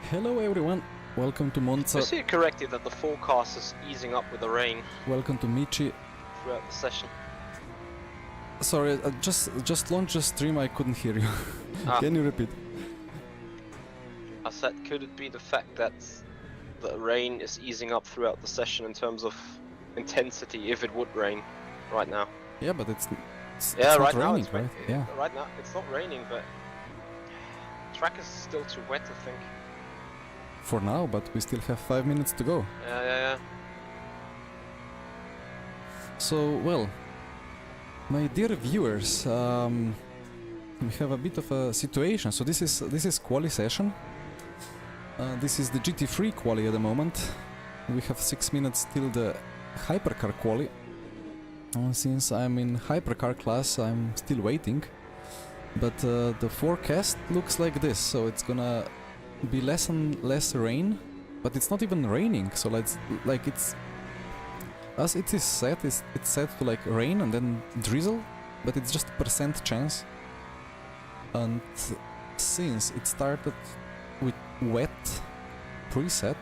Hello everyone, welcome to Monza. I see it correctly that the forecast is easing up with the rain Welcome to Michi. throughout the session. Sorry, I just launched the stream, I couldn't hear you. Can you repeat? I said, could it be the fact that the rain is easing up throughout the session in terms of intensity, if it would rain right now? Yeah, but it's right not now raining, it's right? Yeah. Right now it's not raining, but track is still too wet, I think. For now, but we still have 5 minutes to go. Yeah. So, well, my dear viewers, we have a bit of a situation. So this is quali session. This is the GT3 quali at the moment. We have 6 minutes till the hypercar quali. Since I'm in hypercar class, I'm still waiting. But the forecast looks like this, so it's gonna be less and less rain, but it's not even raining. So it's as it is set, it's set to like rain and then drizzle, but it's just % chance. And since it started with wet preset,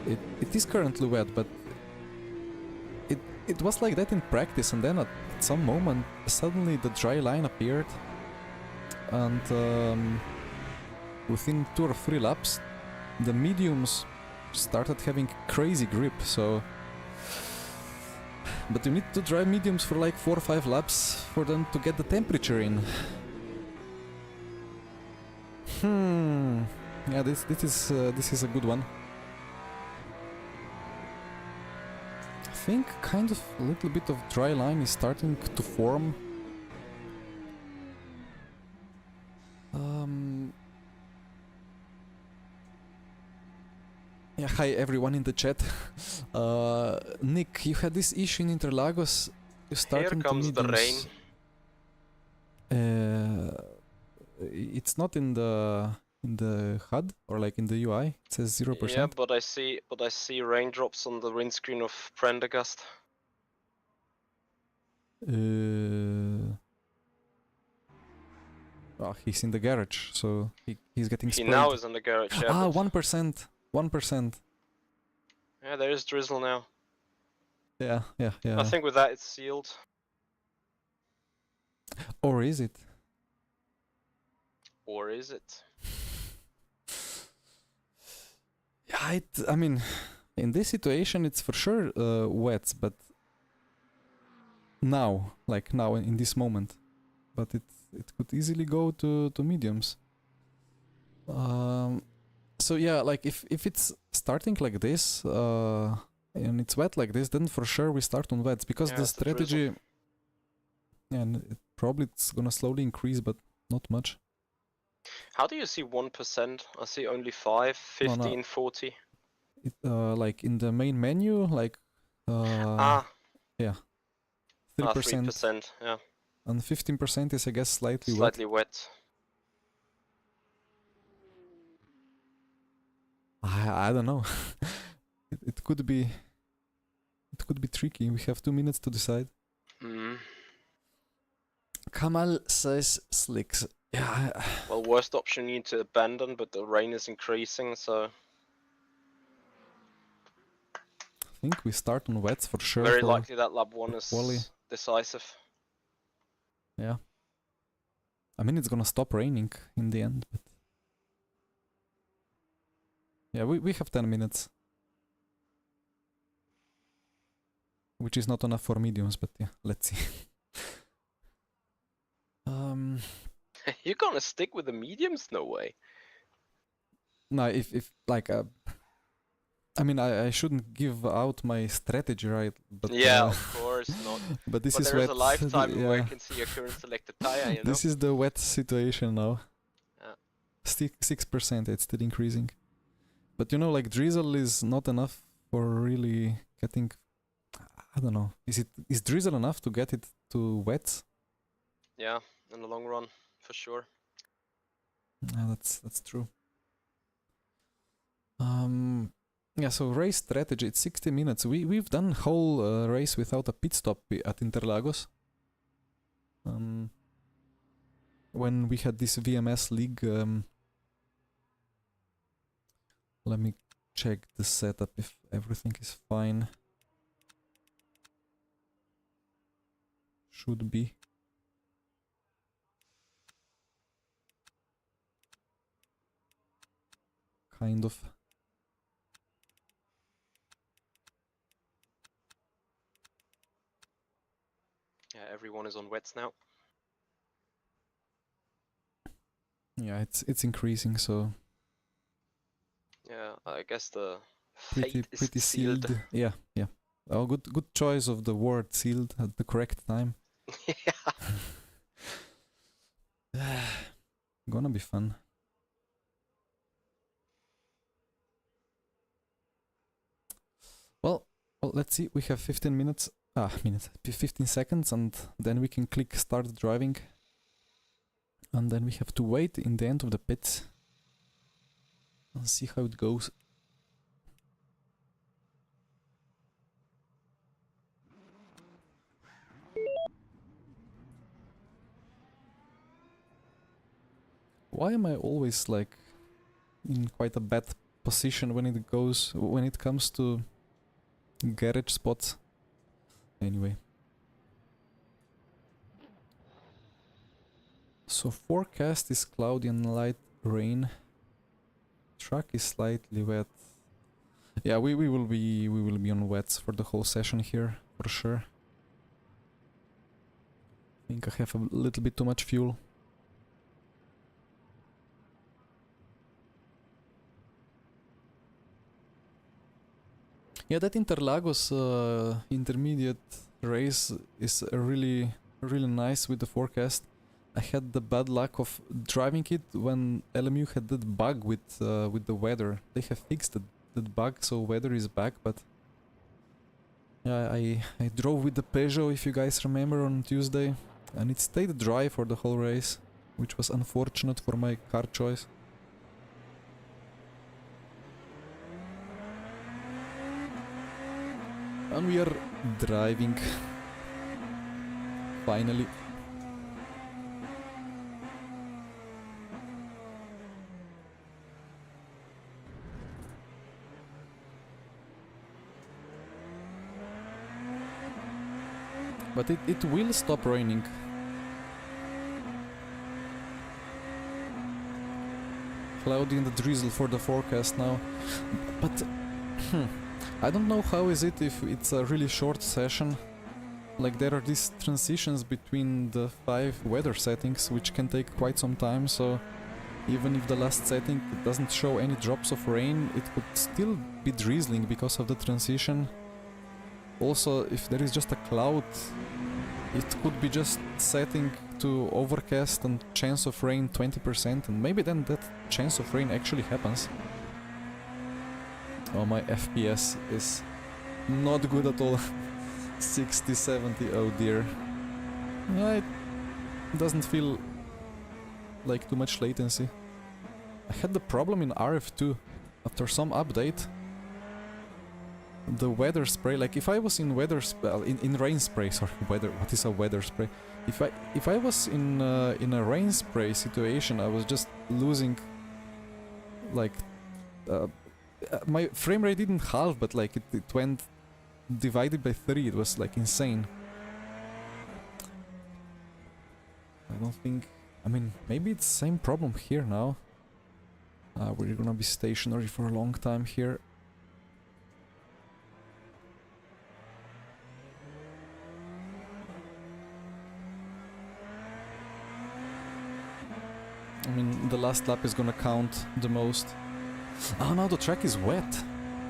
it is currently wet, but it was like that in practice, and then at some moment suddenly the dry line appeared, and within 2 or 3 laps the mediums started having crazy grip. So but you need to drive mediums for like 4 or 5 laps for them to get the temperature in. Yeah, this is a good one. I think kind of a little bit of dry line is starting to form. Yeah, hi everyone in the chat. Nick, you had this issue in Interlagos. Here comes the rain. It's not in the HUD or like in the UI. It says 0%. Yeah, but I see raindrops on the windscreen of Prendergast. Oh, he's in the garage, so he's getting sprayed. He now is in the garage. Yeah, 1%. 1%. Yeah, there is drizzle now. Yeah. I think with that it's sealed. Or is it? Or is it? Yeah, I mean, in this situation it's for sure wet, but now in this moment. But it could easily go to mediums. So yeah, like if it's starting like this and it's wet like this, then for sure we start on wets, because the strategy, and probably it's gonna slowly increase, but not much. How do you see 1%? I see only 5, 15, No. 40. Like in the main menu, like yeah, 3%. 3%, yeah. And 15% is, I guess, slightly wet. I don't know. it could be tricky. We have 2 minutes to decide. Kamal says slicks. Yeah. Well, worst option you need to abandon, but the rain is increasing, so I think we start on wets for sure. Very likely that lap 1 is decisive. Yeah. I mean, it's gonna stop raining in the end, but yeah, we have 10 minutes. Which is not enough for mediums, but yeah, let's see. You're gonna stick with the mediums? No way. No, if like I mean, I shouldn't give out my strategy, right? But yeah, of course not. But this is there's wet. A lifetime where you can see your current selected tire, you know? This is the wet situation now. Yeah. 6%, it's still increasing. But you know, like drizzle is not enough for really getting. I don't know. Is drizzle enough to get it to wet? Yeah, in the long run, for sure. Yeah, that's true. Yeah, so race strategy, it's 60 minutes. We've done whole race without a pit stop at Interlagos. When we had this VMS league Let me check the setup if everything is fine. Should be. Kind of. Yeah, everyone is on wets now. Yeah, it's increasing, so Yeah, I guess the pretty fate is pretty sealed. Yeah, yeah. Oh, good choice of the word sealed at the correct time. Yeah. Gonna be fun. Well, let's see. We have 15 minutes. 15 seconds, and then we can click start driving. And then we have to wait in the end of the pits and see how it goes. Why am I always like in quite a bad position when it comes to garage spots? Anyway. So forecast is cloudy and light rain. Track is slightly wet. Yeah, we will be on wets for the whole session here for sure. I think I have a little bit too much fuel. Yeah, that Interlagos intermediate race is really nice with the forecast. I had the bad luck of driving it when LMU had that bug with the weather. They have fixed that bug, so weather is back. But yeah, I drove with the Peugeot, if you guys remember, on Tuesday, and it stayed dry for the whole race, which was unfortunate for my car choice. And we are driving. Finally. But it will stop raining. Cloudy and drizzle for the forecast now. But I don't know how is it if it's a really short session. Like there are these transitions between the 5 weather settings which can take quite some time, so even if the last setting doesn't show any drops of rain, it could still be drizzling because of the transition. Also, if there is just a cloud, it could be just setting to overcast and chance of rain 20%, and maybe then that chance of rain actually happens. Oh, my FPS is not good at all. 60, 70, oh dear. Yeah, it doesn't feel like too much latency. I had the problem in RF2. After some update, the weather spray, like if I was in in rain spray, sorry, weather, what is a weather spray? If I was in a rain spray situation, I was just losing, like, my frame rate didn't halve, but like it went divided by 3. It was like insane. I don't think, I mean, maybe it's the same problem here now. We're gonna be stationary for a long time here. I mean, the last lap is gonna count the most. Oh, now the track is wet.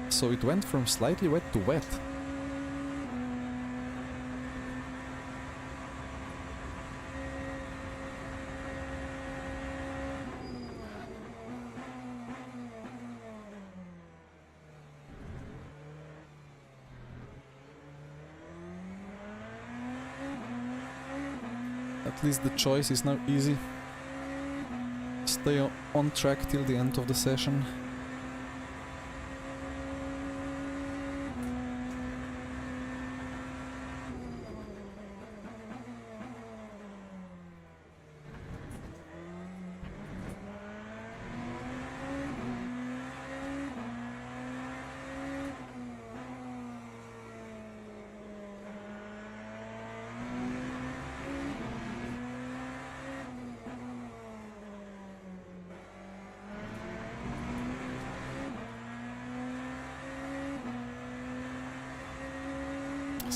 So it went from slightly wet to wet. At least the choice is now easy. Stay on track till the end of the session.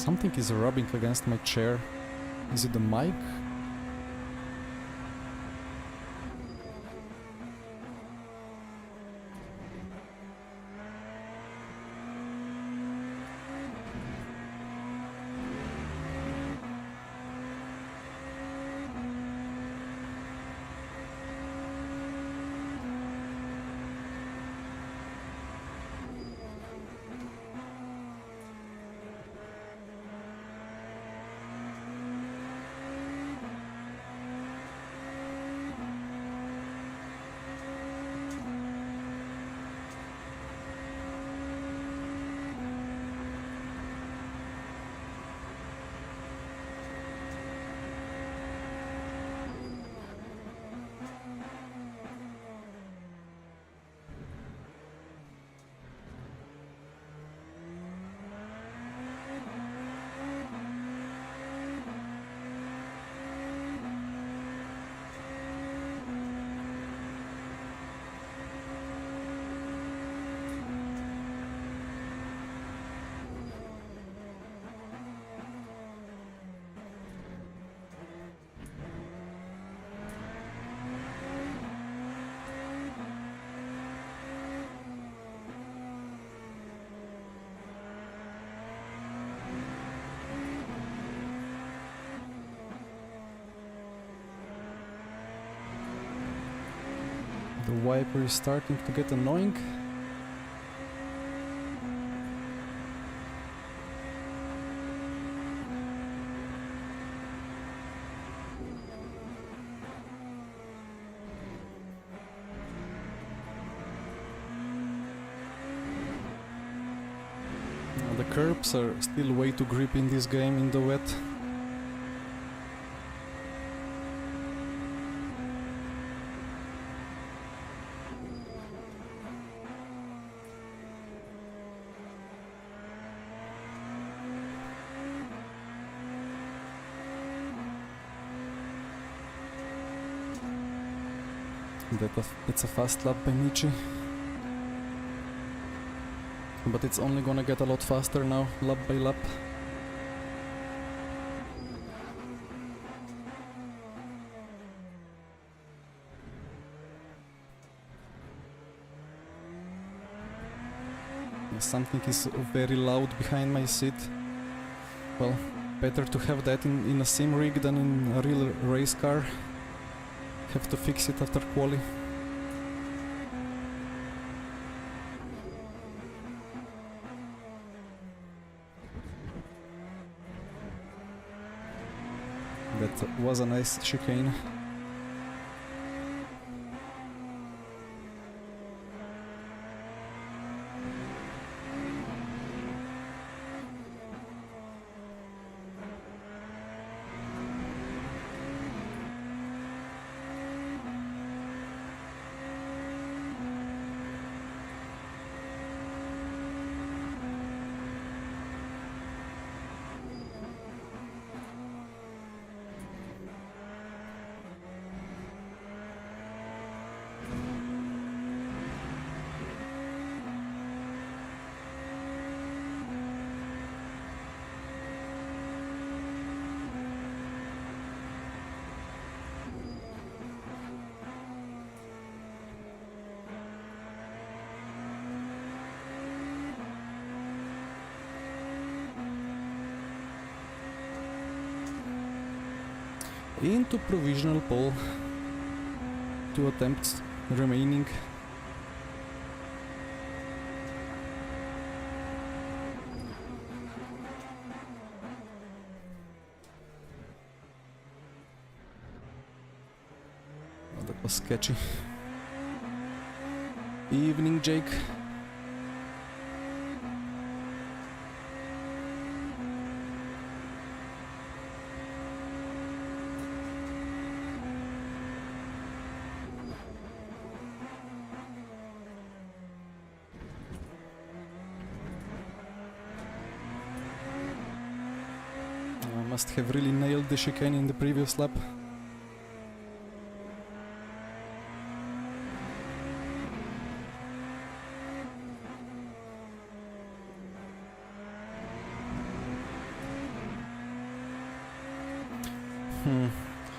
Something is rubbing against my chair. Is it the mic? The wiper is starting to get annoying. The curbs are still way too grippy in this game in the wet. That's a fast lap by Michi. But it's only gonna get a lot faster now, lap by lap. Something is very loud behind my seat. Well, better to have that in a sim rig than in a real race car. Have to fix it after quali. That was a nice chicane. Into provisional pole. 2 attempts remaining. Oh, that was sketchy. Evening, Jake. Must have really nailed the chicane in the previous lap.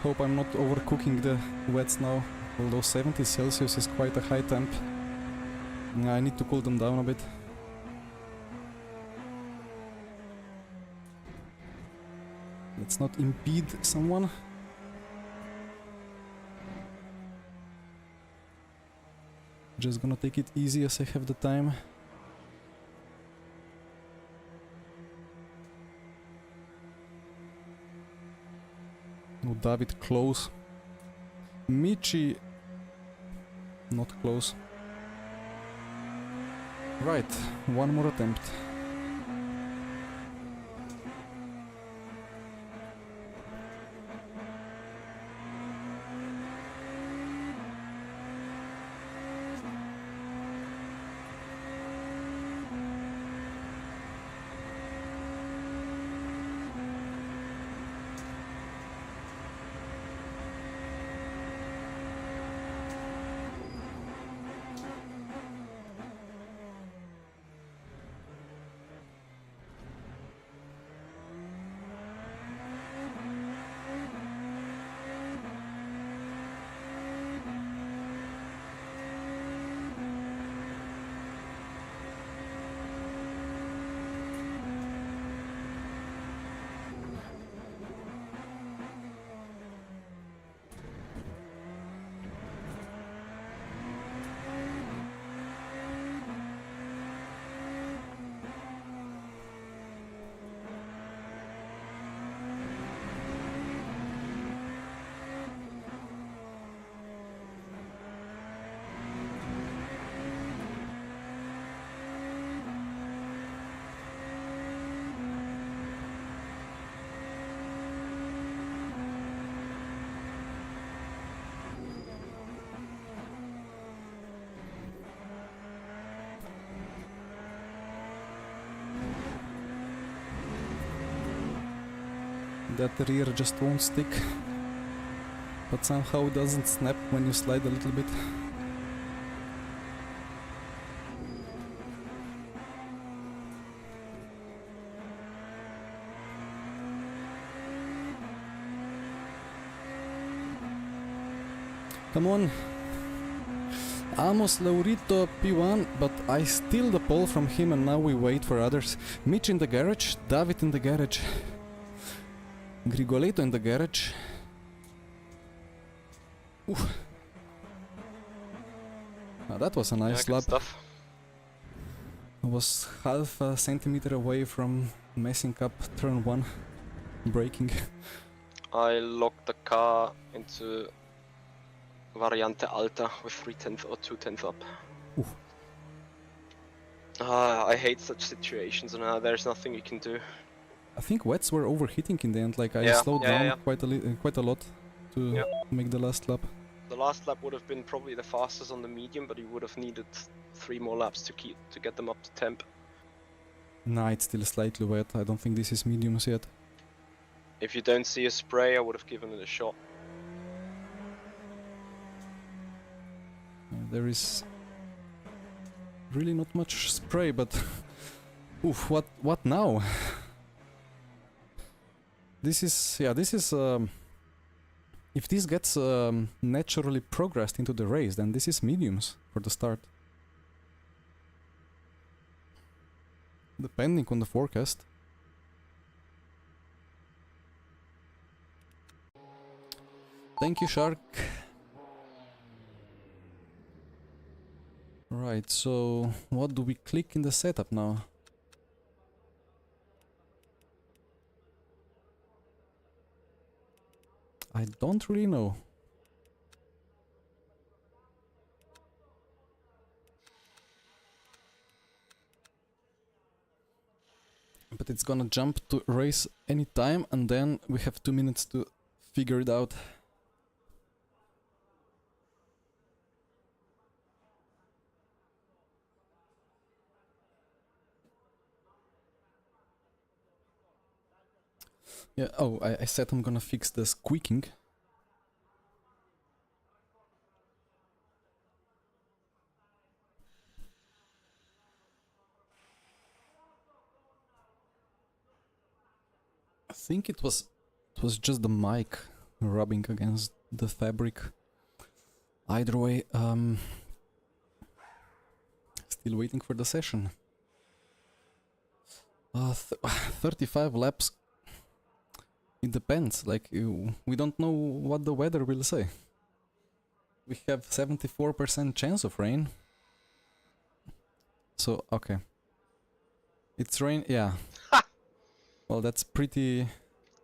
Hope I'm not overcooking the wets now, although 70 Celsius is quite a high temp. I need to cool them down a bit. Let's not impede someone. Just gonna take it easy as I have the time. Oh, David close. Michi not close. Right, one more attempt. That rear just won't stick, but somehow doesn't snap when you slide a little bit. Come on! Amos Laurito P1, but I steal the pole from him and now we wait for others. Mitch in the garage, David in the garage. Grigoleto in the garage. Oof. Now that was a nice lap. Stuff. I was half a centimeter away from messing up turn 1, braking. I locked the car into Variante Alta with 3/10 or 2/10 up. Oof. I hate such situations and there's nothing you can do. I think wets were overheating in the end, like I slowed down quite a lot to make the last lap. The last lap would have been probably the fastest on the medium, but you would have needed 3 more laps to get them up to temp. Nah, it's still slightly wet. I don't think this is mediums yet. If you don't see a spray, I would have given it a shot. There is really not much spray, but oof, what now? This is if this gets naturally progressed into the race, then this is mediums for the start. Depending on the forecast. Thank you, Shark. Right, so what do we click in the setup now? I don't really know. But it's gonna jump to race anytime and then we have 2 minutes to figure it out. Yeah, oh, I said I'm gonna fix the squeaking. I think it was just the mic. rubbing against the fabric. Either way, still waiting for the session. 35 laps. It depends, like, we don't know what the weather will say. We have 74% chance of rain. So, okay. It's rain, yeah. Well, that's pretty...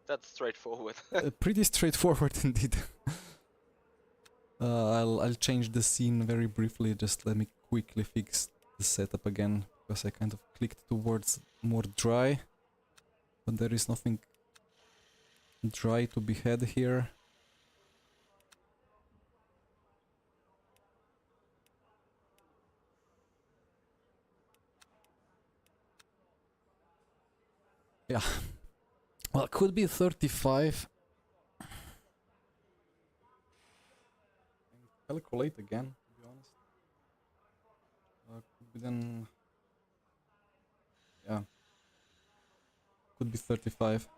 That's straightforward. Pretty straightforward indeed. I'll change the scene very briefly, just let me quickly fix the setup again, because I kind of clicked towards more dry, but there is nothing dry to be had here. Yeah, well, it could be 35. Calculate again, to be honest. Could be then... yeah. Could be 35.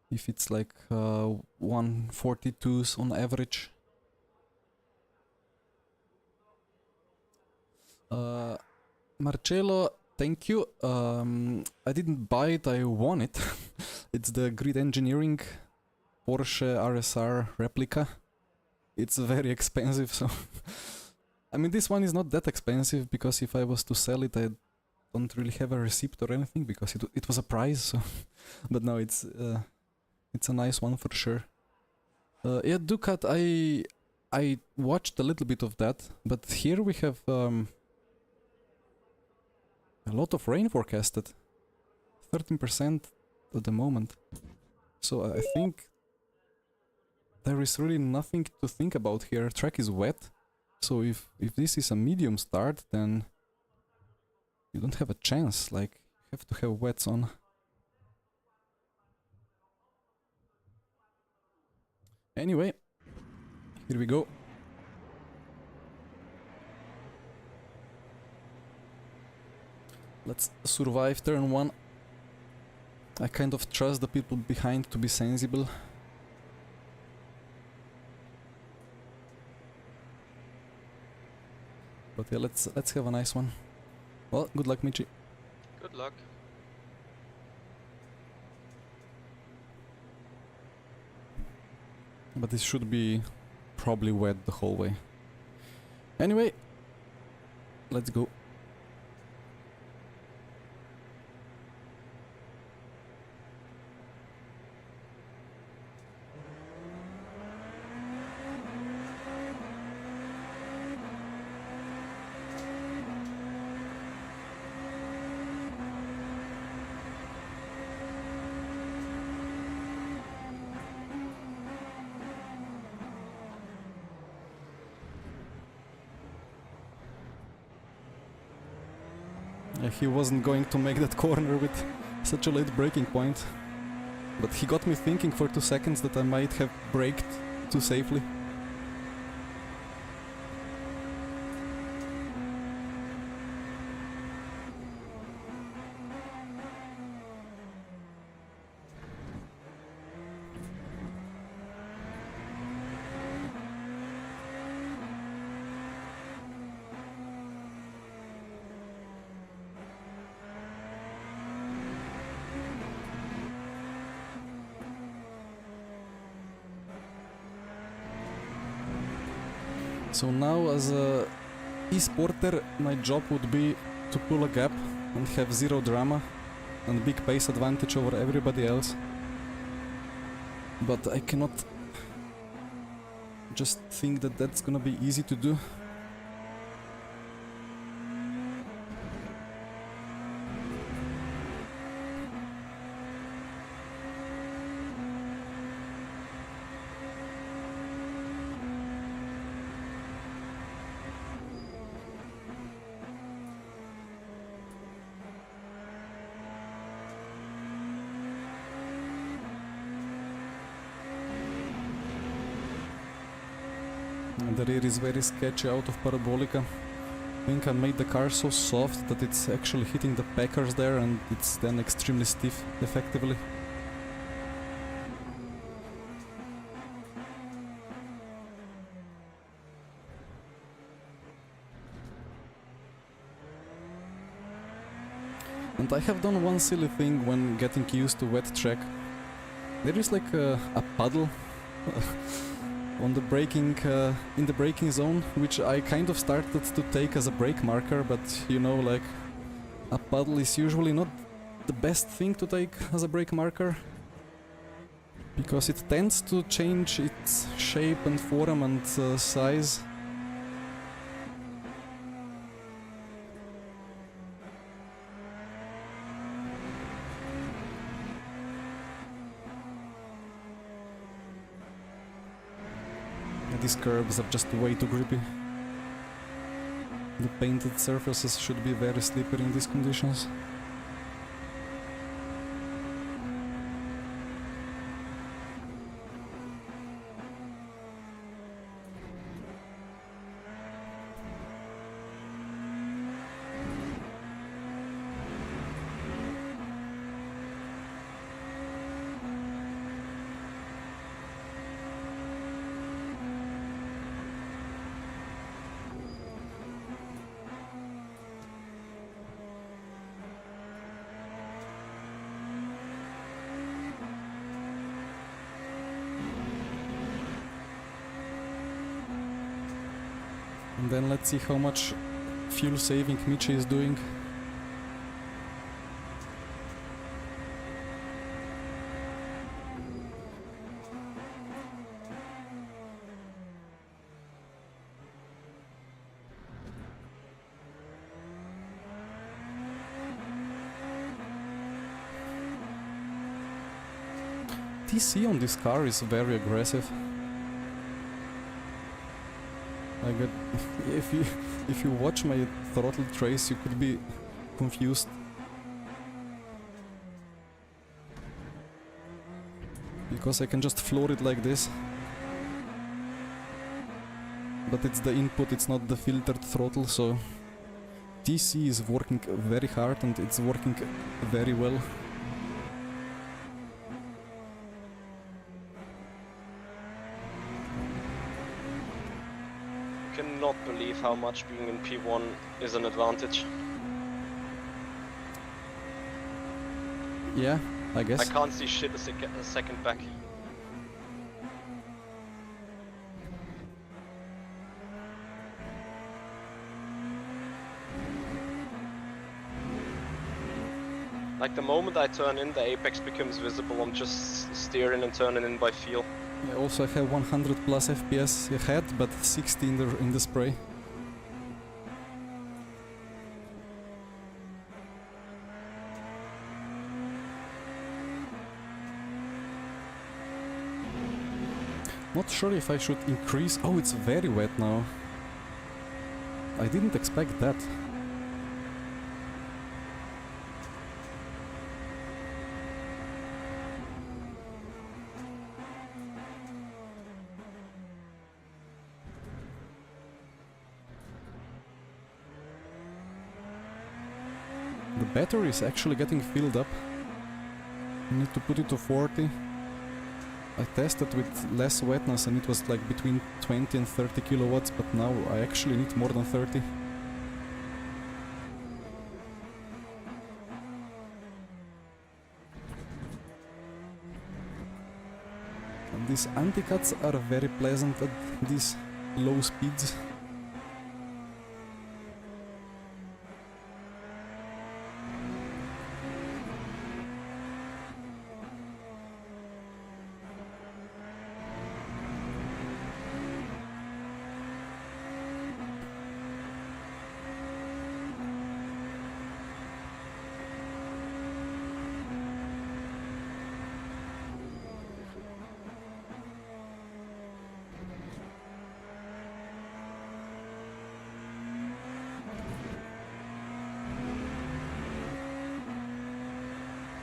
If it's like 142s on average. Marcello, thank you. I didn't buy it, I won it. It's the Grid Engineering Porsche RSR replica. It's very expensive, so... I mean, this one is not that expensive, because if I was to sell it, I don't really have a receipt or anything, because it was a prize, so... But no, it's a nice one for sure. Yeah, Ducat, I watched a little bit of that, but here we have a lot of rain forecasted. 13% at the moment. So I think there is really nothing to think about here. Track is wet, so if this is a medium start, then you don't have a chance, like, you have to have wets on. Anyway, here we go. Let's survive turn 1. I kind of trust the people behind to be sensible. But yeah, let's have a nice one. Well, good luck, Michi. Good luck. But this should be probably wet the whole way. Anyway, let's go. He wasn't going to make that corner with such a late braking point. But he got me thinking for 2 seconds that I might have braked too safely. So now, as a e-sporter, my job would be to pull a gap and have zero drama and big pace advantage over everybody else. But I cannot just think that that's gonna be easy to do. The rear is very sketchy out of Parabolica. I think I made the car so soft that it's actually hitting the packers there, and it's then extremely stiff, effectively. And I have done one silly thing when getting used to wet track. There is like a puddle on the braking, in the braking zone, which I kind of started to take as a brake marker, but you know, like, a puddle is usually not the best thing to take as a brake marker, because it tends to change its shape and form and size. These curbs are just way too grippy. The painted surfaces should be very slippery in these conditions. And then let's see how much fuel saving Michi is doing. TC on this car is very aggressive. If you watch my throttle trace, you could be confused. Because I can just floor it like this. But it's the input, it's not the filtered throttle, so TC is working very hard and it's working very well. Cannot believe how much being in P1 is an advantage. Yeah, I guess. I can't see shit a second back. Like the moment I turn in, the apex becomes visible. I'm just steering and turning in by feel. Yeah, also I have 100 plus FPS ahead, but 60 in the spray. Not sure if I should increase... Oh, it's very wet now. I didn't expect that. The battery is actually getting filled up. I need to put it to 40. I tested with less wetness and it was like between 20 and 30 kilowatts, but now I actually need more than 30. And these anti-cuts are very pleasant at these low speeds.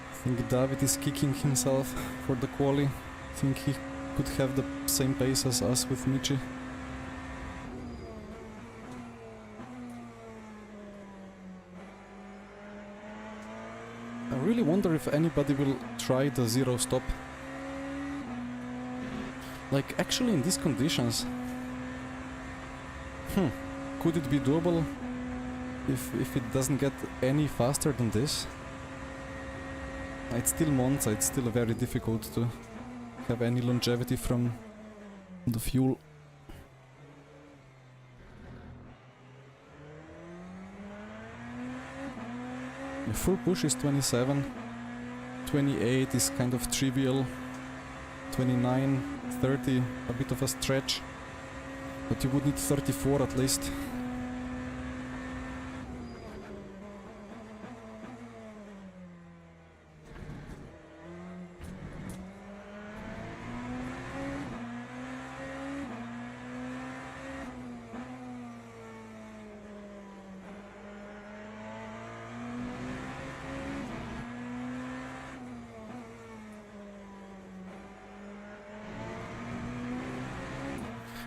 I think David is kicking himself for the quali. I think he could have the same pace as us with Michi. I really wonder if anybody will try the zero stop. Like, actually in these conditions... could it be doable if it doesn't get any faster than this? It's still Monza, it's still very difficult to have any longevity from the fuel. The full push is 27, 28 is kind of trivial, 29, 30, a bit of a stretch, but you would need 34 at least.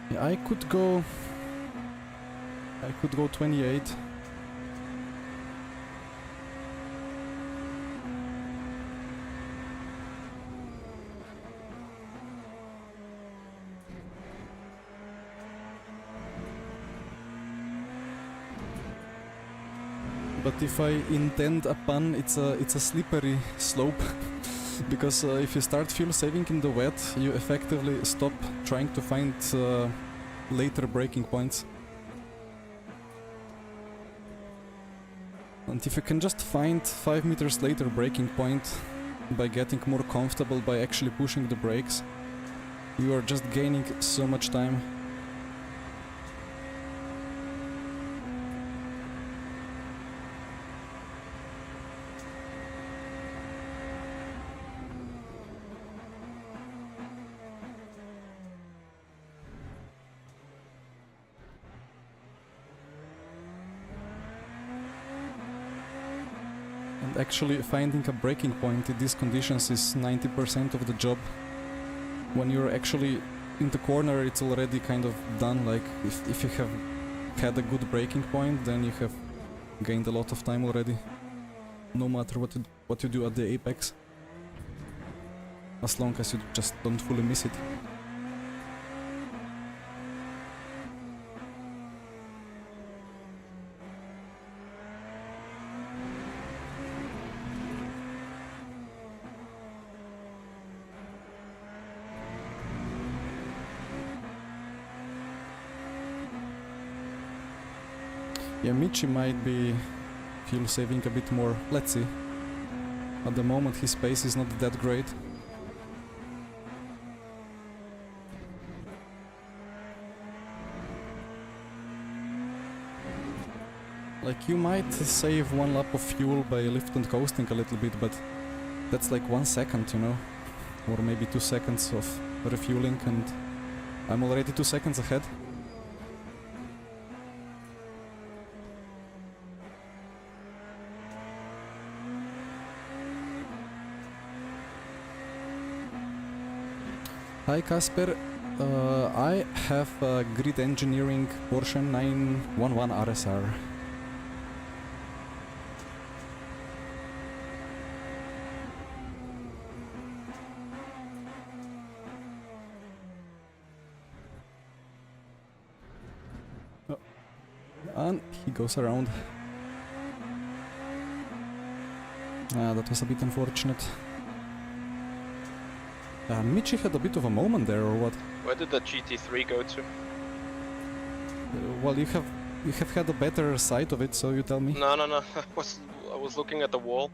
Yeah, I could go 28. But if I intend a pun, it's a slippery slope. Because if you start fuel saving in the wet, you effectively stop trying to find later braking points. And if you can just find 5 meters later braking point by getting more comfortable by actually pushing the brakes, you are just gaining so much time. Actually finding a braking point in these conditions is 90% of the job. When you're actually in the corner, it's already kind of done. Like if you have had a good braking point, then you have gained a lot of time already, no matter what you do at the apex, as long as you just don't fully miss it. Yeah, Michi might be fuel saving a bit more. Let's see. At the moment his pace is not that great. Like, you might save 1 lap of fuel by lift and coasting a little bit, but that's like 1 second, you know? Or maybe 2 seconds of refueling, and I'm already 2 seconds ahead. Hi Casper, I have a grid engineering Porsche 911 RSR. Oh. And he goes around. That was a bit unfortunate. Michi had a bit of a moment there, or what? Where did the GT3 go to? Well, you have had a better sight of it, so you tell me. No. I was looking at the wall.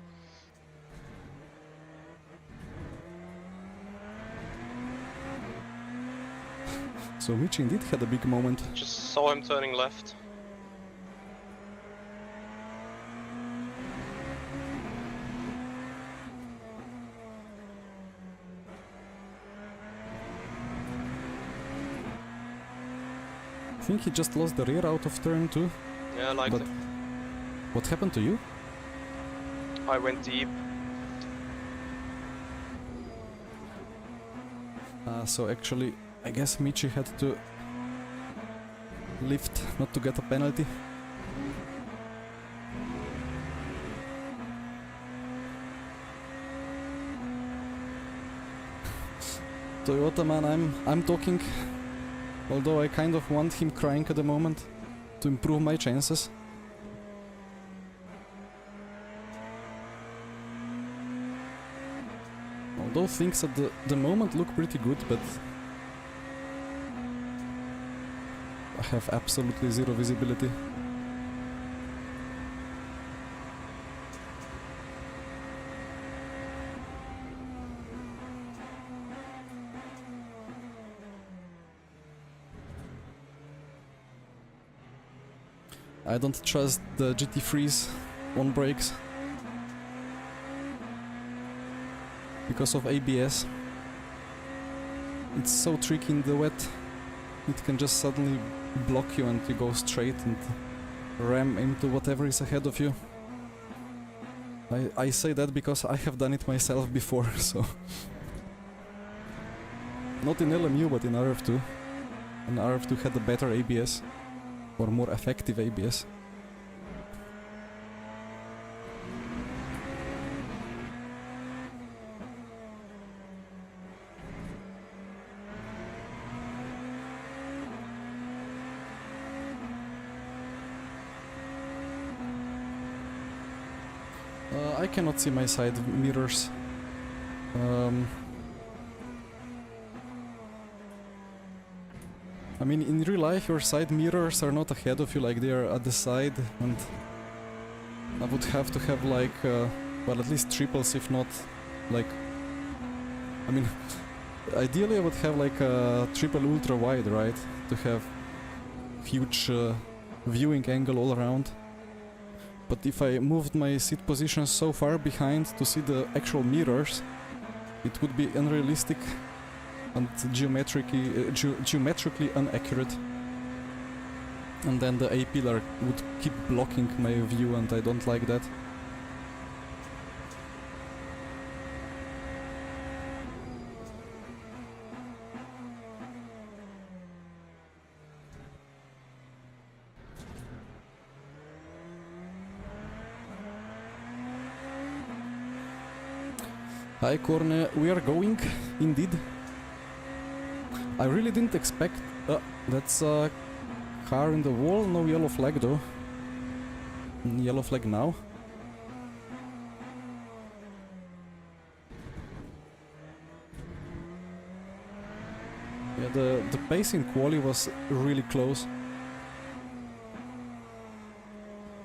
So Michi indeed had a big moment. Just saw him turning left. I think he just lost the rear out of turn 2. Yeah, likely. But what happened to you? I went deep. So actually, I guess Michi had to lift not to get a penalty. Toyota man, I'm talking. Although I kind of want him crying at the moment to improve my chances. although things at the moment look pretty good, but I have absolutely zero visibility. I don't trust the GT3's on brakes because of ABS. It's so tricky in the wet. It can just suddenly block you and you go straight and ram into whatever is ahead of you. I say that because I have done it myself before, so... Not in LMU, but in RF2. And RF2 had a better ABS. Or more effective ABS. I cannot see my side mirrors. I mean, in real life your side mirrors are not ahead of you, like they are at the side, and I would have to have like, well, at least triples, if not like, I mean, ideally I would have like a triple ultra wide, right, to have huge viewing angle all around. But if I moved my seat position so far behind to see the actual mirrors, it would be unrealistic and geometrically inaccurate. And then the A pillar would keep blocking my view, and I don't like that. Hi Corne, we are going, indeed. I really didn't expect... that's a car in the wall, no yellow flag though. Yellow flag now. Yeah, the pace in quali was really close.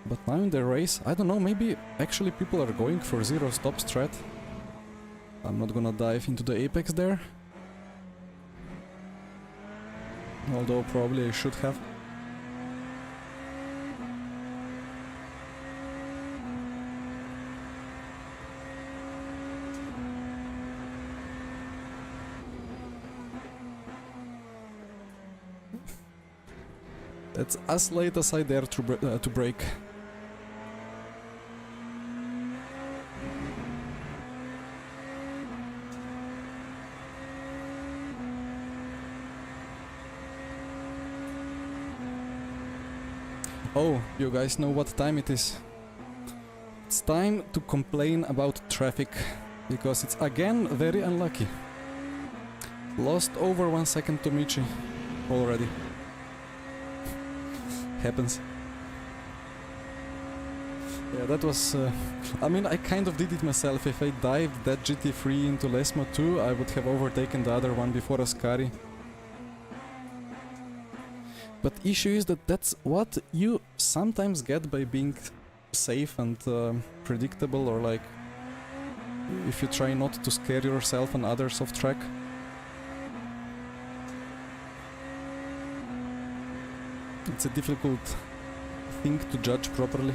But now in the race, I don't know, maybe actually people are going for zero stop strat. I'm not gonna dive into the apex there. Although probably I should have. That's as late as I dare to brake. Oh, you guys know what time it is. It's time to complain about traffic, because it's again very unlucky. Lost over 1 second to Michi already. Happens. Yeah, that was... I mean, I kind of did it myself. If I dived that GT3 into Lesmo 2, I would have overtaken the other one before Ascari. But issue is that that's what you sometimes get by being safe and predictable, or like if you try not to scare yourself and others off track. It's a difficult thing to judge properly.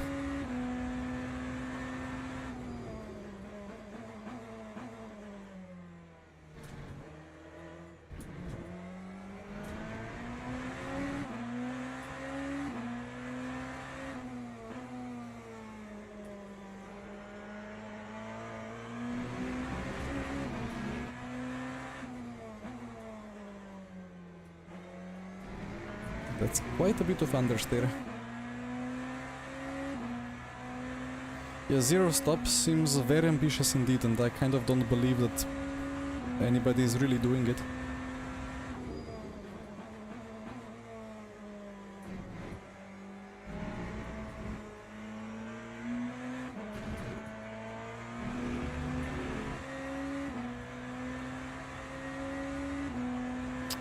That's quite a bit of understeer. Yeah, zero stops seems very ambitious indeed, and I kind of don't believe that anybody is really doing it.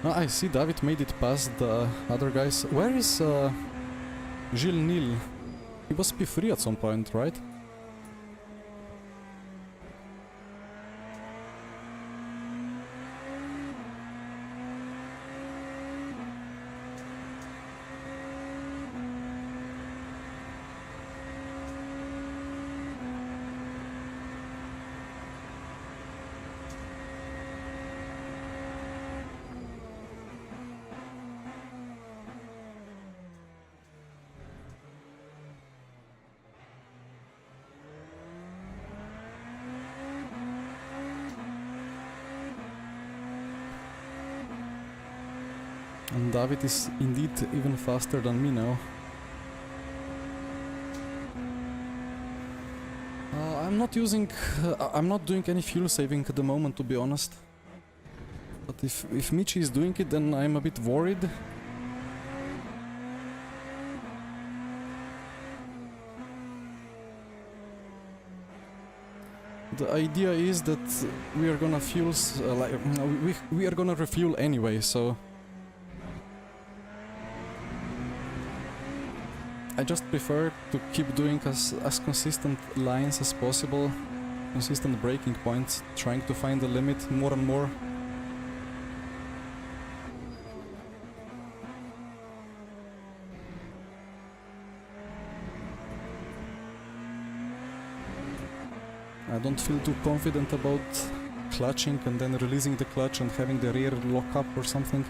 Ah, I see David made it past the other guys. Where is Gilles Nil? He was P3 at some point, right? And David is indeed even faster than me now. I'm not using... I'm not doing any fuel saving at the moment, to be honest. But if Michi is doing it, then I'm a bit worried. The idea is that we are gonna fuel... we are gonna refuel anyway, so... I just prefer to keep doing as consistent lines as possible, consistent breaking points, trying to find the limit more and more. I don't feel too confident about clutching and then releasing the clutch and having the rear lock up or something.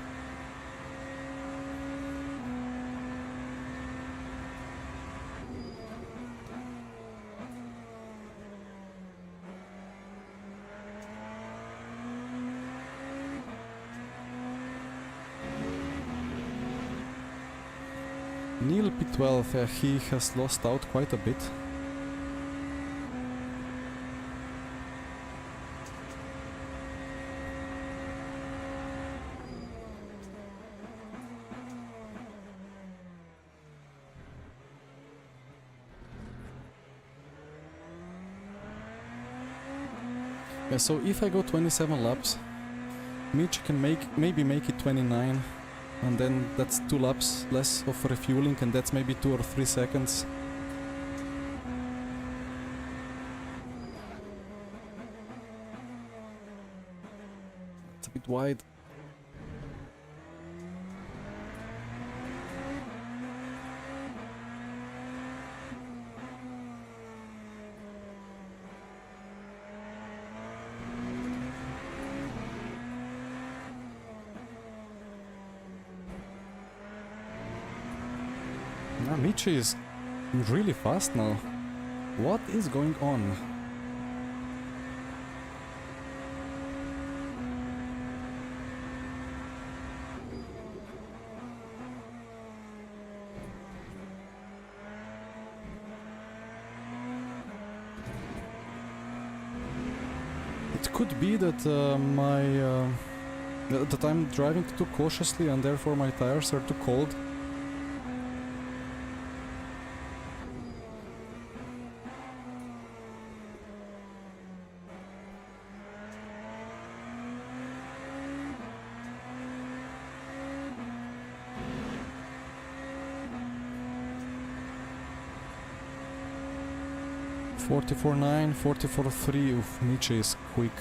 Neil P12, he has lost out quite a bit. Yeah, so if I go 27 laps, Mitch can maybe make it 29. And then that's 2 laps less of refueling, and that's maybe 2 or 3 seconds. It's a bit wide. Michi is really fast now. What is going on? It could be that that I'm driving too cautiously and therefore my tires are too cold. .44.9, 44.3, oof, Michi is quick.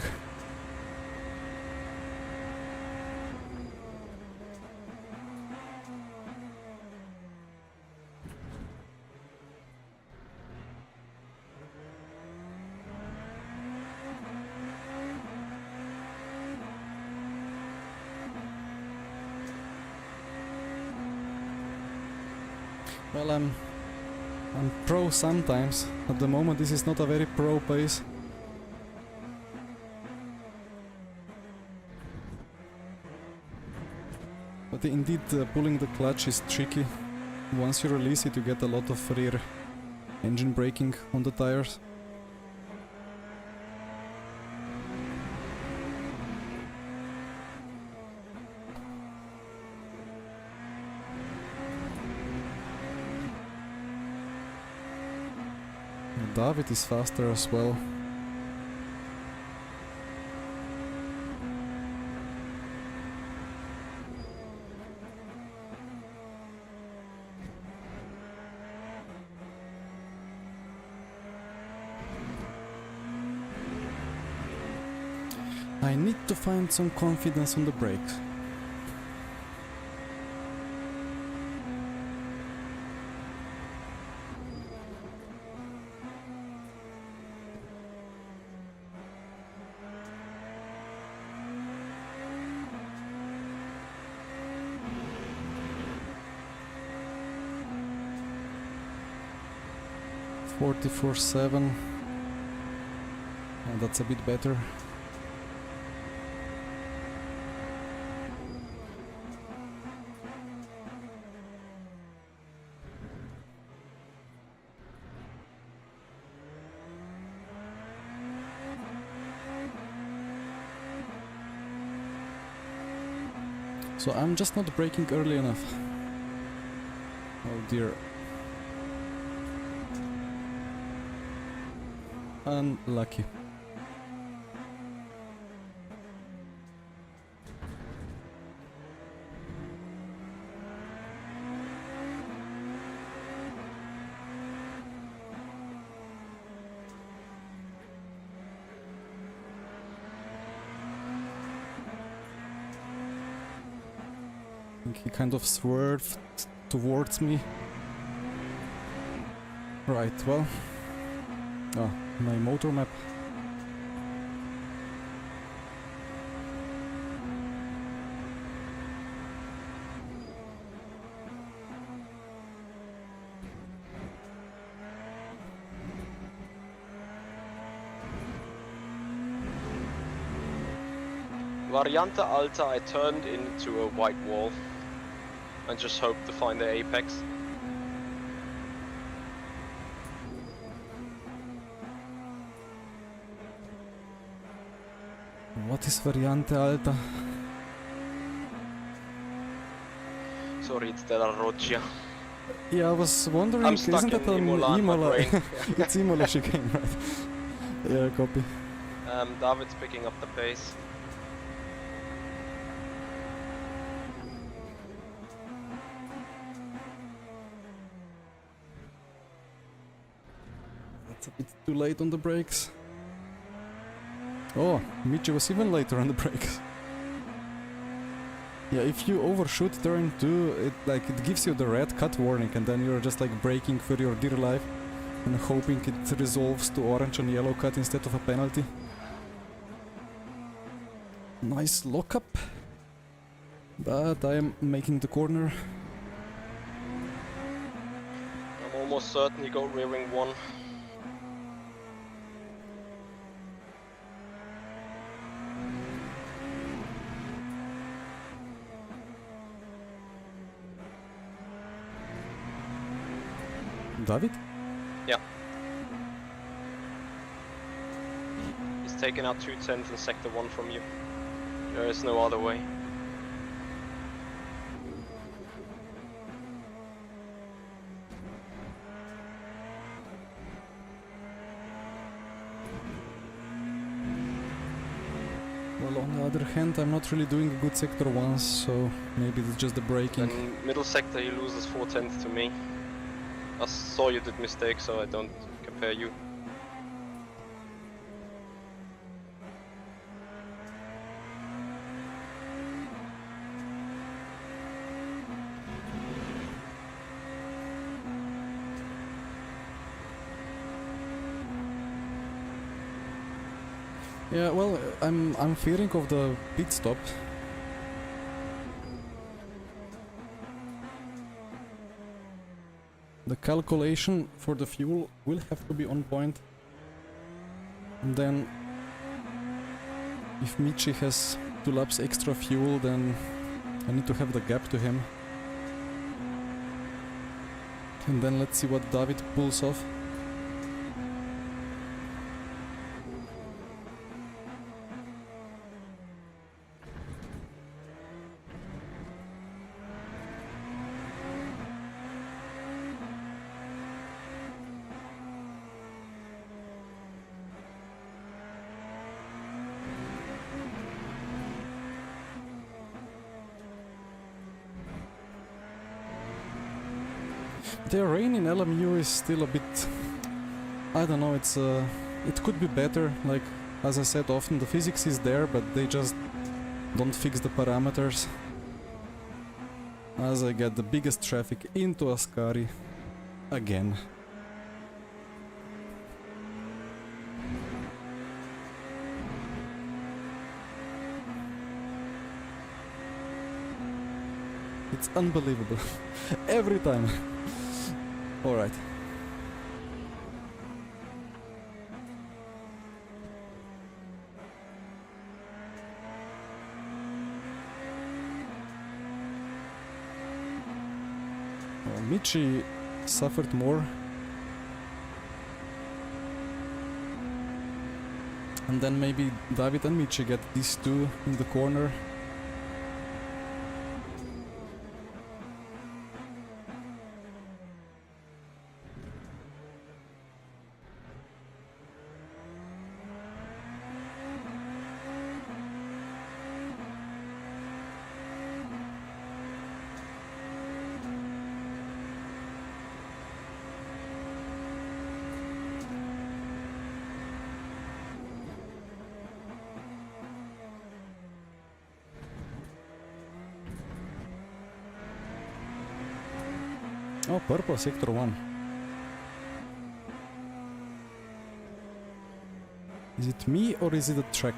Well, I'm pro sometimes. At the moment this is not a very pro pace. But indeed pulling the clutch is tricky. Once you release it you get a lot of rear engine braking on the tires. David is faster as well. I need to find some confidence on the brakes. .44.7. Oh, that's a bit better. So I'm just not braking early enough. Oh dear. Unlucky. I think he kind of swerved towards me. Right, well. Oh, my motor map. Variante Alta, I turned into a white wall and just hoped to find the apex. What is Variante Alta? Sorry, it's della Roggia. Yeah, I was wondering, I'm stuck isn't in that an Imola in my Imola? brain. It's Imola chicane, right? Yeah, copy. David's picking up the pace. That's a bit too late on the brakes. Oh, Michi was even later on the brakes. Yeah, if you overshoot turn 2, it gives you the red cut warning, and then you're just like braking for your dear life and hoping it resolves to orange and yellow cut instead of a penalty. Nice lockup, but I am making the corner. I'm almost certain you go rear wing 1. David? Yeah. He's taken out 2 tenths in sector 1 from you. There is no other way. Well, on the other hand, I'm not really doing a good sector 1, so maybe it's just the braking. In middle sector he loses 4 tenths to me. I saw you did mistakes, so I don't compare you. Yeah, well, I'm fearing of the pit stop. The calculation for the fuel will have to be on point. And then if Michi has 2 laps extra fuel, then I need to have the gap to him. And then let's see what David pulls off. The rain in LMU is still a bit... I don't know, it could be better, like As I said, often the physics is there, but they just don't fix the parameters. As I get the biggest traffic into Ascari again. It's unbelievable. Every time. Alright. Michi suffered more. And then maybe David and Michi get these two in the corner. Oh, purple, sector 1. Is it me or is it a track?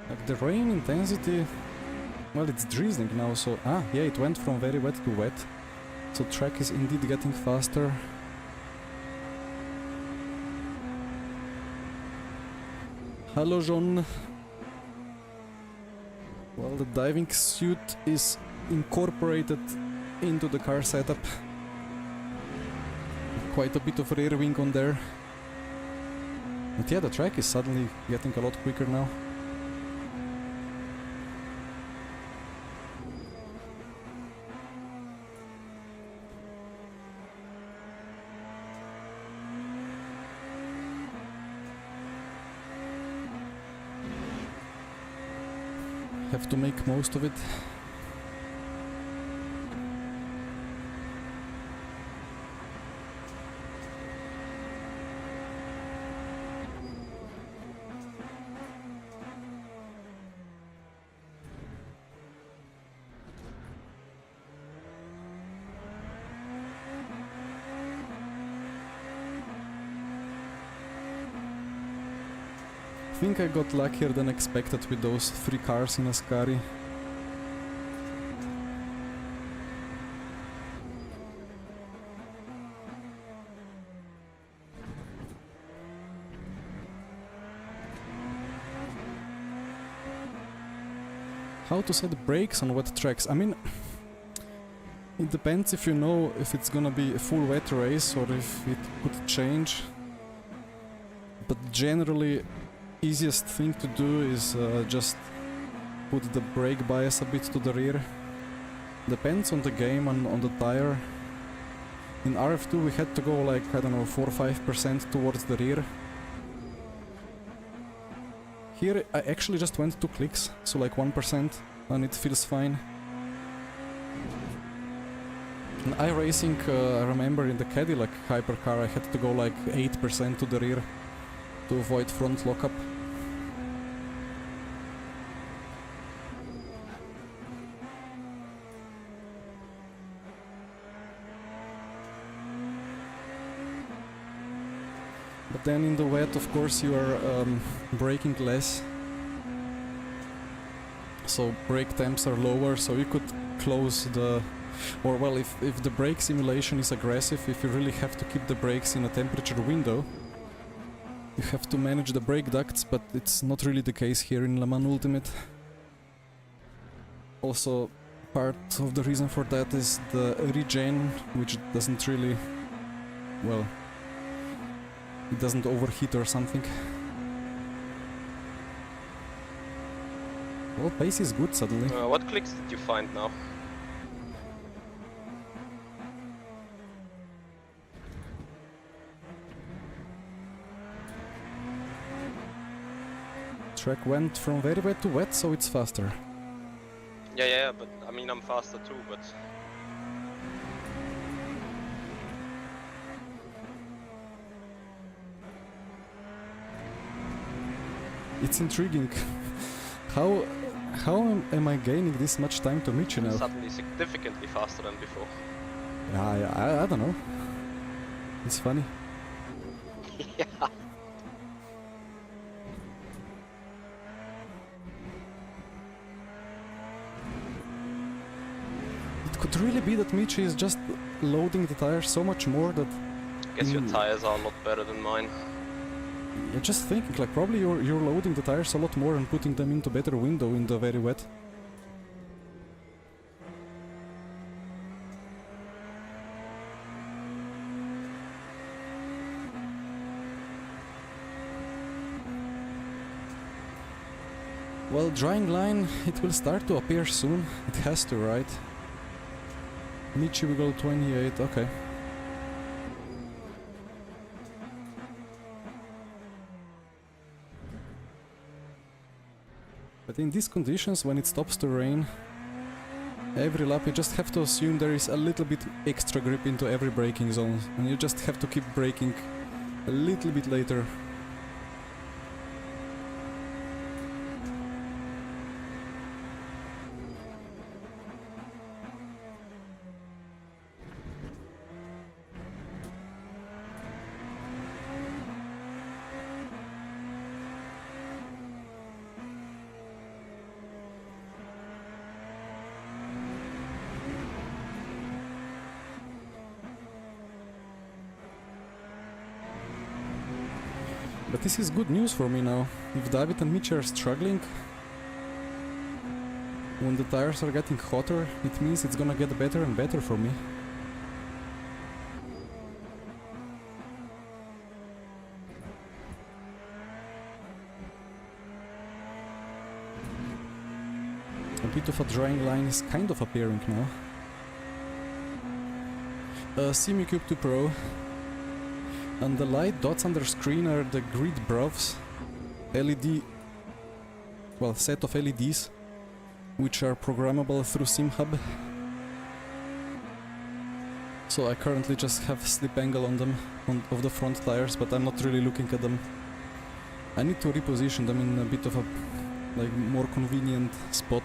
Like the rain intensity... Well, it's drizzling now, so... Ah, yeah, it went from very wet to wet. So track is indeed getting faster. Hello, John. Well, the diving suit is incorporated into the car setup. Quite a bit of rear wing on there. But yeah, the track is suddenly getting a lot quicker now. Have to make most of it. I think I got luckier than expected with those 3 cars in Ascari. How to set brakes on wet tracks? I mean, it depends if you know if it's gonna be a full wet race or if it could change. But generally, easiest thing to do is just put the brake bias a bit to the rear. Depends on the game and on the tire. In RF2 we had to go like, I don't know, 4 or 5% towards the rear. Here I actually just went 2 clicks, so like 1%, and it feels fine. In iRacing, I remember in the Cadillac hypercar I had to go like 8% to the rear to avoid front lockup. But then in the wet, of course, you are braking less. So brake temps are lower, so you could close the... Or well, if the brake simulation is aggressive, if you really have to keep the brakes in a temperature window, you have to manage the brake ducts, but it's not really the case here in Le Mans Ultimate. Also, part of the reason for that is the regen, which doesn't really... well... it doesn't overheat or something. Well, pace is good suddenly. What clicks did you find now? Track went from very wet to wet, so it's faster. Yeah, but I mean I'm faster too, but... It's intriguing. How am I gaining this much time to meet you now? Suddenly significantly faster than before. I don't know. It's funny. Yeah. It could really be that Michi is just loading the tires so much more that... I guess your tires are a lot better than mine. Yeah, just thinking, like probably you're loading the tires a lot more and putting them into better window in the very wet. Well, drying line, it will start to appear soon. It has to, right? Michi will go 28, okay. But in these conditions, when it stops to rain, every lap you just have to assume there is a little bit extra grip into every braking zone, and you just have to keep braking a little bit later. But this is good news for me now. If David and Michi are struggling, when the tires are getting hotter, it means it's gonna get better and better for me. A bit of a drying line is kind of appearing now. CMU 2 Pro. And the light dots on the screen are the grid brovs LED, well, set of LEDs, which are programmable through SimHub. So I currently just have slip angle on them, of the front tires, but I'm not really looking at them. I need to reposition them in a bit of a, like, more convenient spot.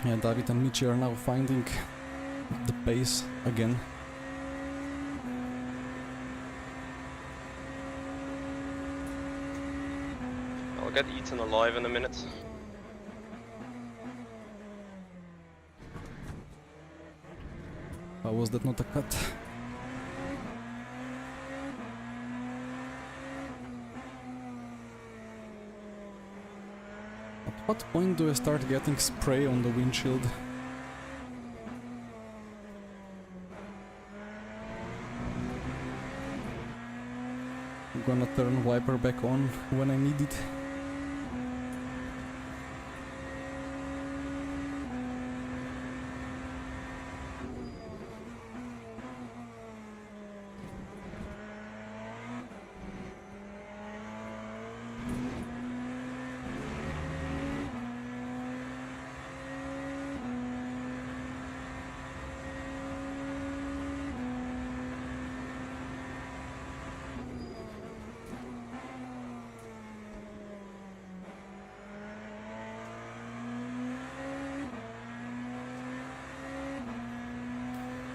Yeah, David and Michi are now finding the pace again. I'll get eaten alive in a minute. How was that not a cut? At what point do I start getting spray on the windshield? I'm gonna turn wiper back on when I need it.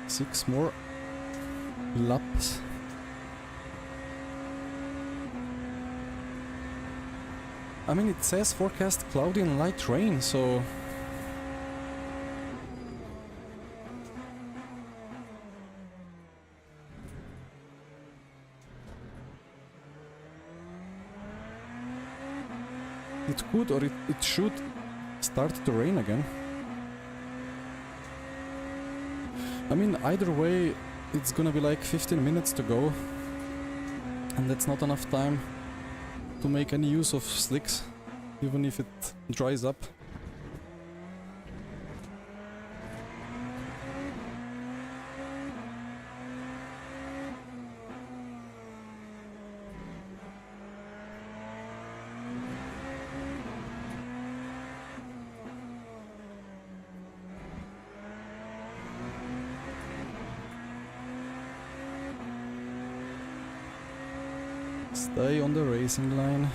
Six more laps. I mean, it says forecast cloudy and light rain, so... it could or it should start to rain again. I mean, either way, it's gonna be like 15 minutes to go, and that's not enough time to make any use of slicks, even if it dries up. Stay on the racing line.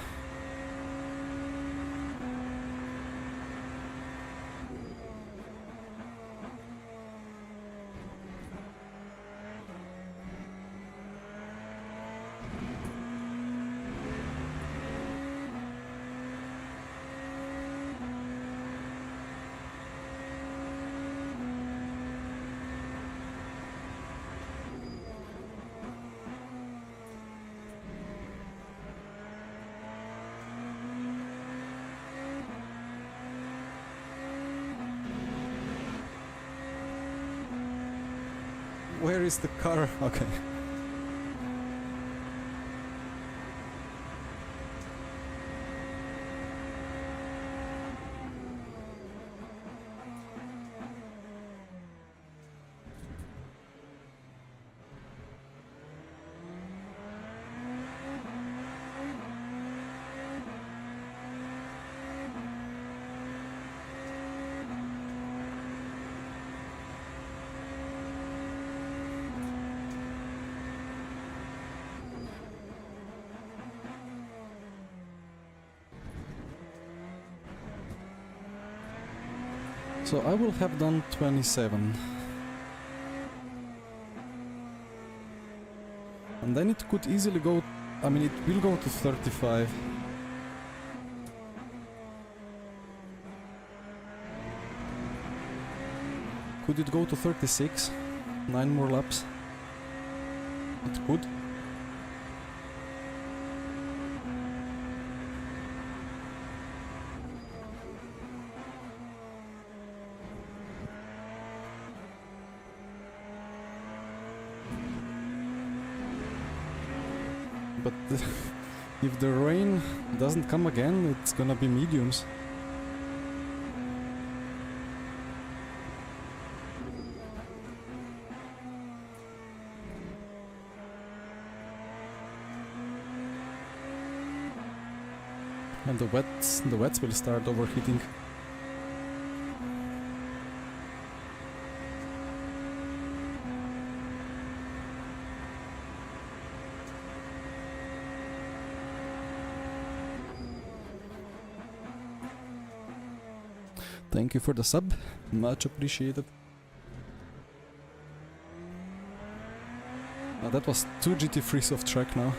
Where is the car? Okay. So I will have done 27. And then it could easily go, I mean it will go to 35. Could it go to 36? 9 more laps? It could. But if the rain doesn't come again, it's gonna be mediums. And the wets will start overheating. Thank you for the sub, much appreciated. That was 2 GT3s off track now.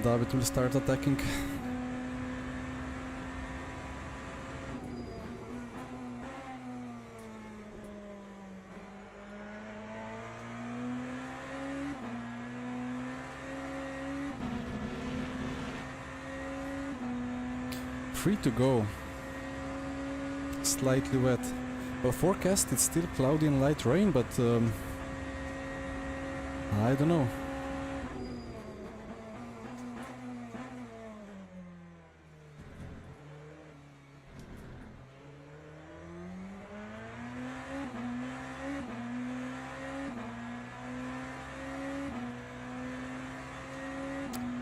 David will start attacking. Free to go. Slightly wet. Well, forecast it's still cloudy and light rain, but I don't know.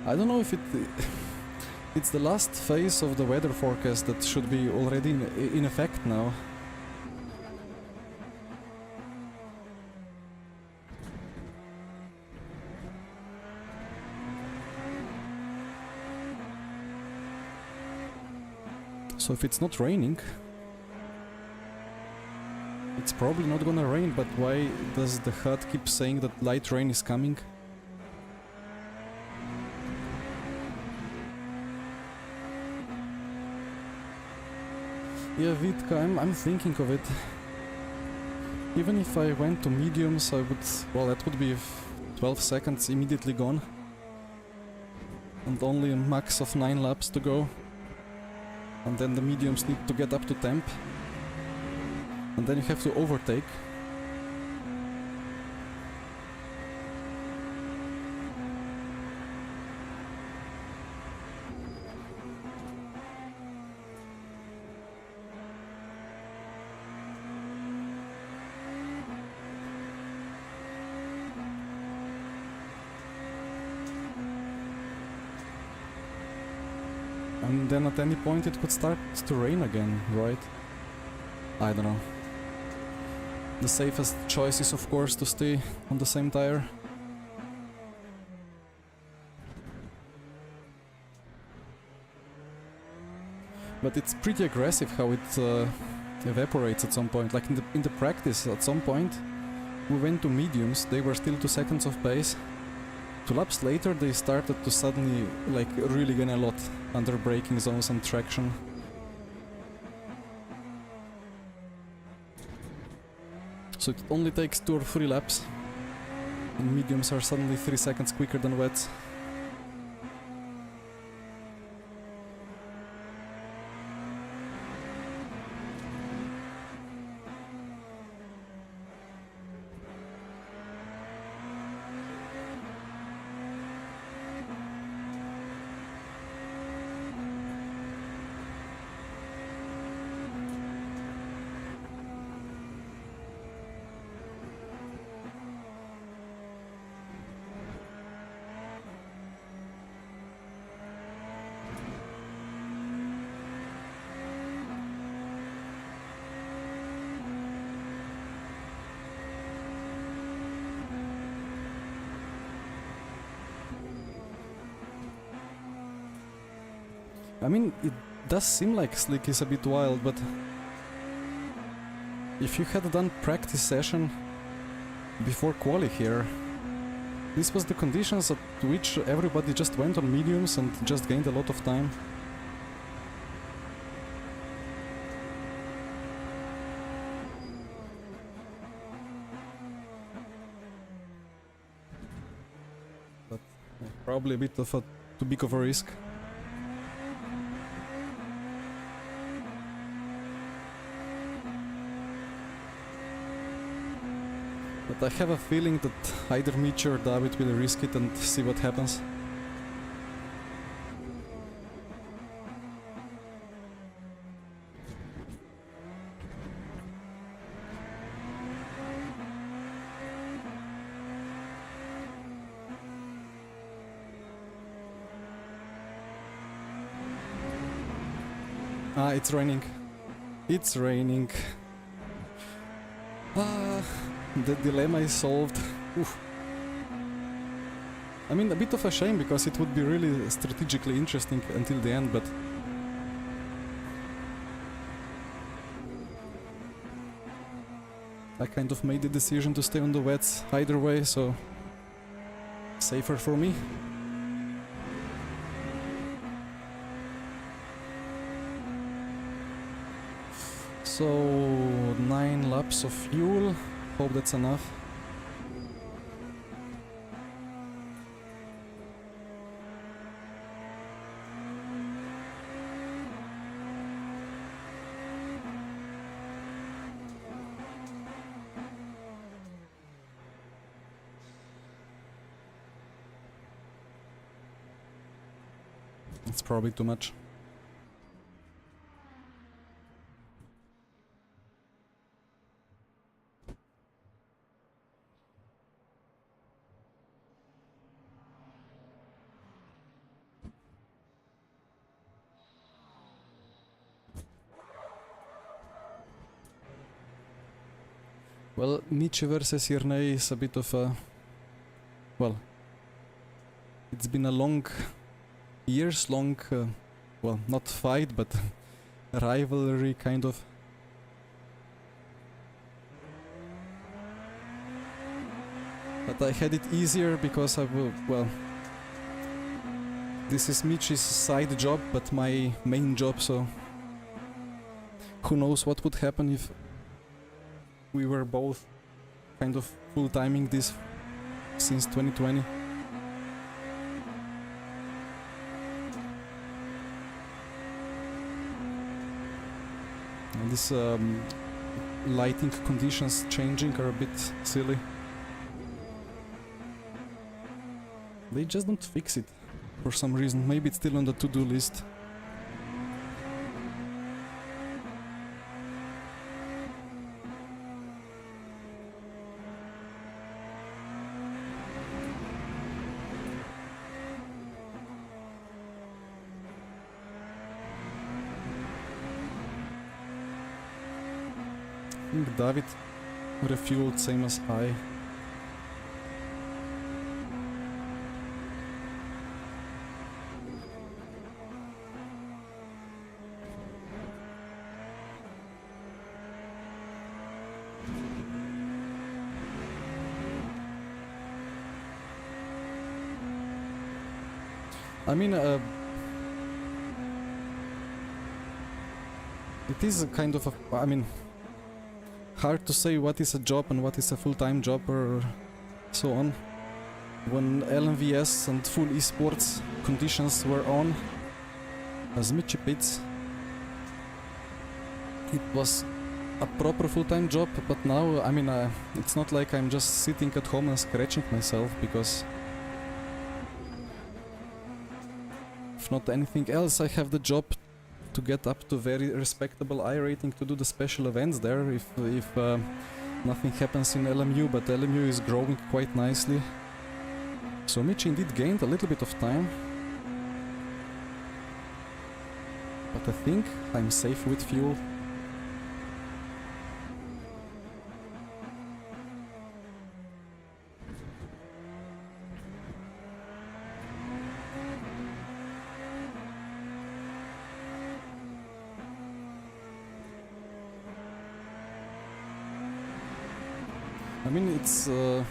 I don't know if it's the last phase of the weather forecast that should be already in effect now. So if it's not raining, it's probably not gonna rain, but why does the HUD keep saying that light rain is coming? Yeah, Vitka, I'm thinking of it. Even if I went to mediums, I would... Well, that would be 12 seconds immediately gone. And only a max of 9 laps to go. And then the mediums need to get up to temp. And then you have to overtake. And then at any point it could start to rain again, right? I don't know. The safest choice is of course to stay on the same tire. But it's pretty aggressive how it evaporates at some point. Like in the practice, at some point we went to mediums, they were still 2 seconds of pace. 2 laps later they started to suddenly like really gain a lot under braking zones and traction. So it only takes 2 or 3 laps and mediums are suddenly 3 seconds quicker than wets. I mean, it does seem like Slick is a bit wild, but if you had done practice session before quali here, this was the conditions at which everybody just went on mediums and just gained a lot of time. But probably a bit of a too big of a risk. But I have a feeling that either Michi or David will risk it and see what happens. Ah, it's raining. It's raining. The dilemma is solved. Oof. I mean, a bit of a shame because it would be really strategically interesting until the end, but I kind of made the decision to stay on the wets either way, so safer for me. So 9 laps of fuel. Hope that's enough. It's probably too much. Well, Michi versus Irnei is a bit of a... Well, it's been a long, years-long, well, not fight, but rivalry, kind of. But I had it easier because I will, well... This is Michi's side job, but my main job, so... who knows what would happen if we were both kind of full-timing this since 2020. And this lighting conditions changing are a bit silly. They just don't fix it for some reason. Maybe it's still on the to-do list. I think David refueled same as I. I mean, it is a kind of a, I mean, hard to say what is a job and what is a full-time job or so on. When LMVS and full esports conditions were on as Mitchy Pits, it was a proper full-time job, but now, I mean, it's not like I'm just sitting at home and scratching myself, because if not anything else, I have the job to get up to very respectable I rating to do the special events there if nothing happens in LMU, but LMU is growing quite nicely. So Mitch indeed gained a little bit of time, but I think I'm safe with fuel. I mean, it's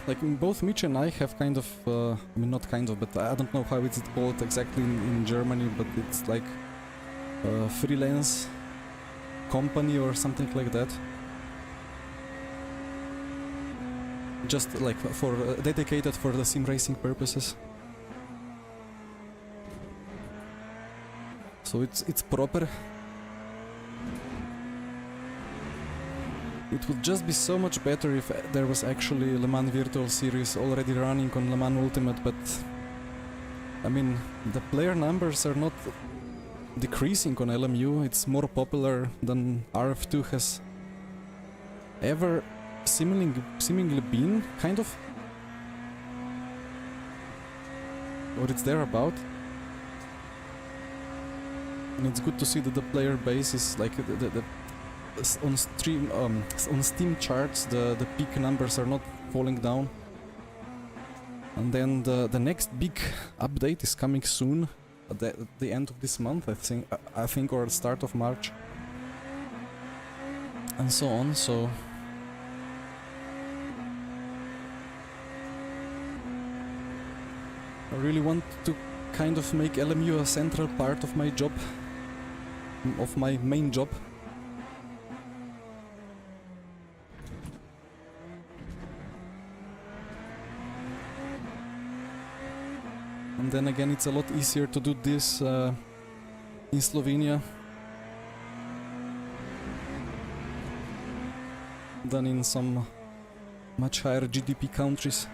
like both Mitch and I have kind of, I mean not kind of, but I don't know how it's called exactly in Germany, but it's like a freelance company or something like that. Just like for dedicated for the sim racing purposes. So it's proper. It would just be so much better if there was actually Le Mans Virtual Series already running on Le Mans Ultimate, but I mean, the player numbers are not decreasing on LMU. It's more popular than RF2 has ever seemingly been, kind of. Or it's thereabout. And it's good to see that the player base is like the on Steam charts, the peak numbers are not falling down. And then the next big update is coming soon, at the end of this month, I think, or the start of March, and so on. So I really want to kind of make LMU a central part of my job, of my main job. And then again, it's a lot easier to do this in Slovenia than in some much higher GDP countries.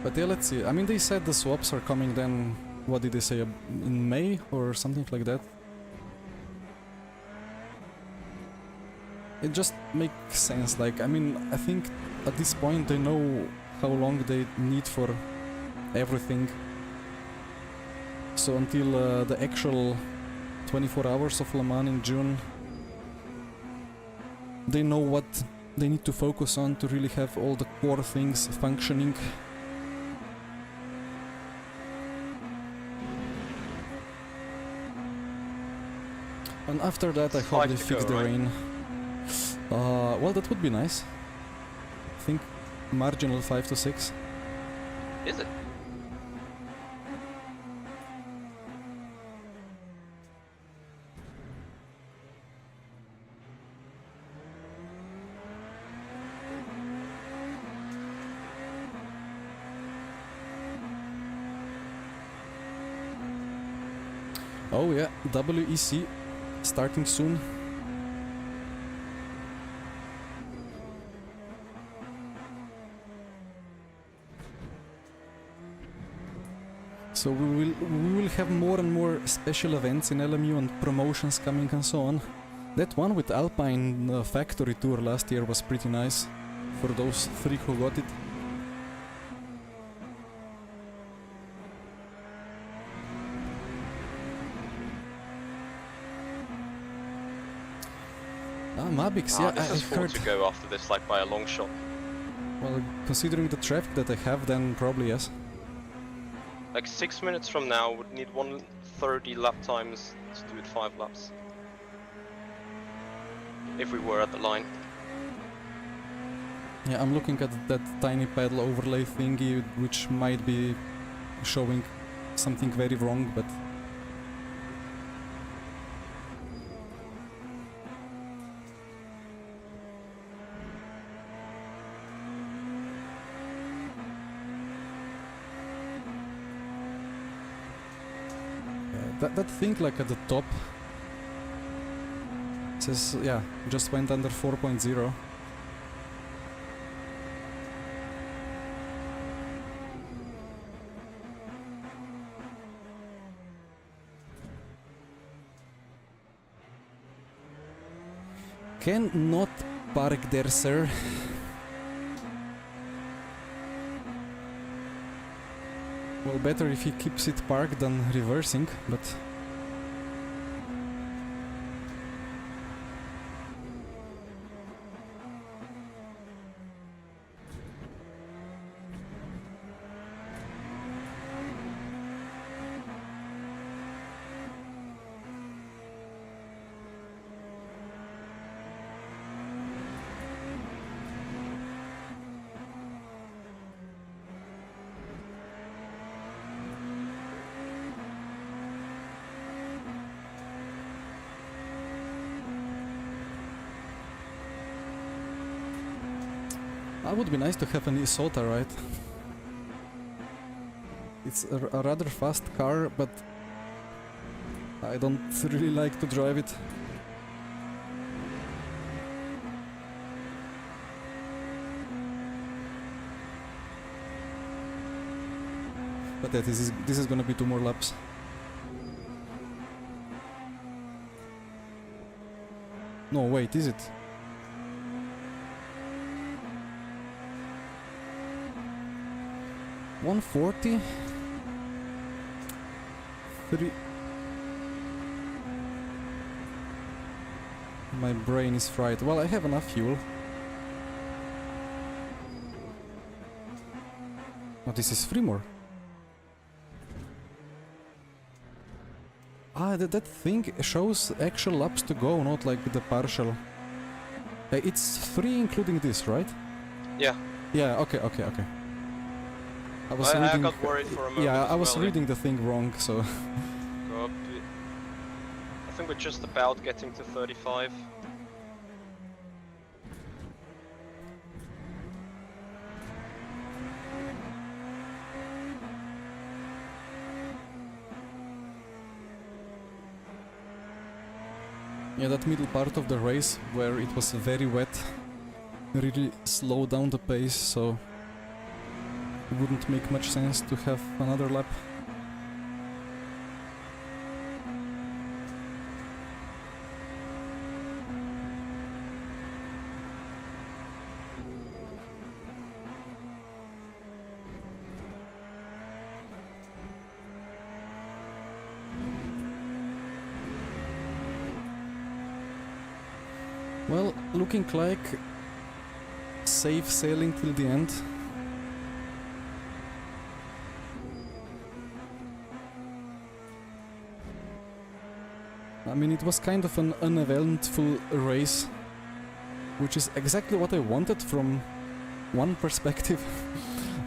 But yeah, let's see. I mean, they said the swaps are coming then, what did they say, in May or something like that? It just makes sense. Like, I mean, I think at this point they know how long they need for everything. So until the actual 24 hours of Le Mans in June, they know what they need to focus on to really have all the core things functioning. And after that, I hope they fix the rain. Well, that would be nice. I think marginal 5 to 6. Is it? Oh yeah, WEC starting soon. So we will have more and more special events in LMU and promotions coming and so on. That one with Alpine factory tour last year was pretty nice for those 3 who got it. Mabix, yeah, this is I've 4 heard. to go after this, like by a long shot. Well, considering the traffic that I have, then probably yes. Like 6 minutes from now, would need 130 lap times to do it 5 laps. If we were at the line. Yeah, I'm looking at that tiny pedal overlay thingy, which might be showing something very wrong, but... That thing like at the top says, yeah, just went under 4.0. Cannot park there, sir. Well, better if he keeps it parked than reversing, but... That would be nice to have an Isota, right? It's a rather fast car, but I don't really like to drive it. But yeah, this is gonna be 2 more laps. No, wait, is it? $140? 3... My brain is fried. Well, I have enough fuel. Oh, this is 3 more. Ah, that thing shows actual laps to go, not like the partial. It's 3 including this, right? Yeah. Yeah, okay. I got worried for a moment. Yeah, I was well, reading the thing wrong, so... Go up. I think we're just about getting to 35. Yeah, that middle part of the race, where it was very wet, really slowed down the pace, so... It wouldn't make much sense to have another lap. Well, looking like safe sailing till the end. I mean, it was kind of an uneventful race, which is exactly what I wanted from one perspective.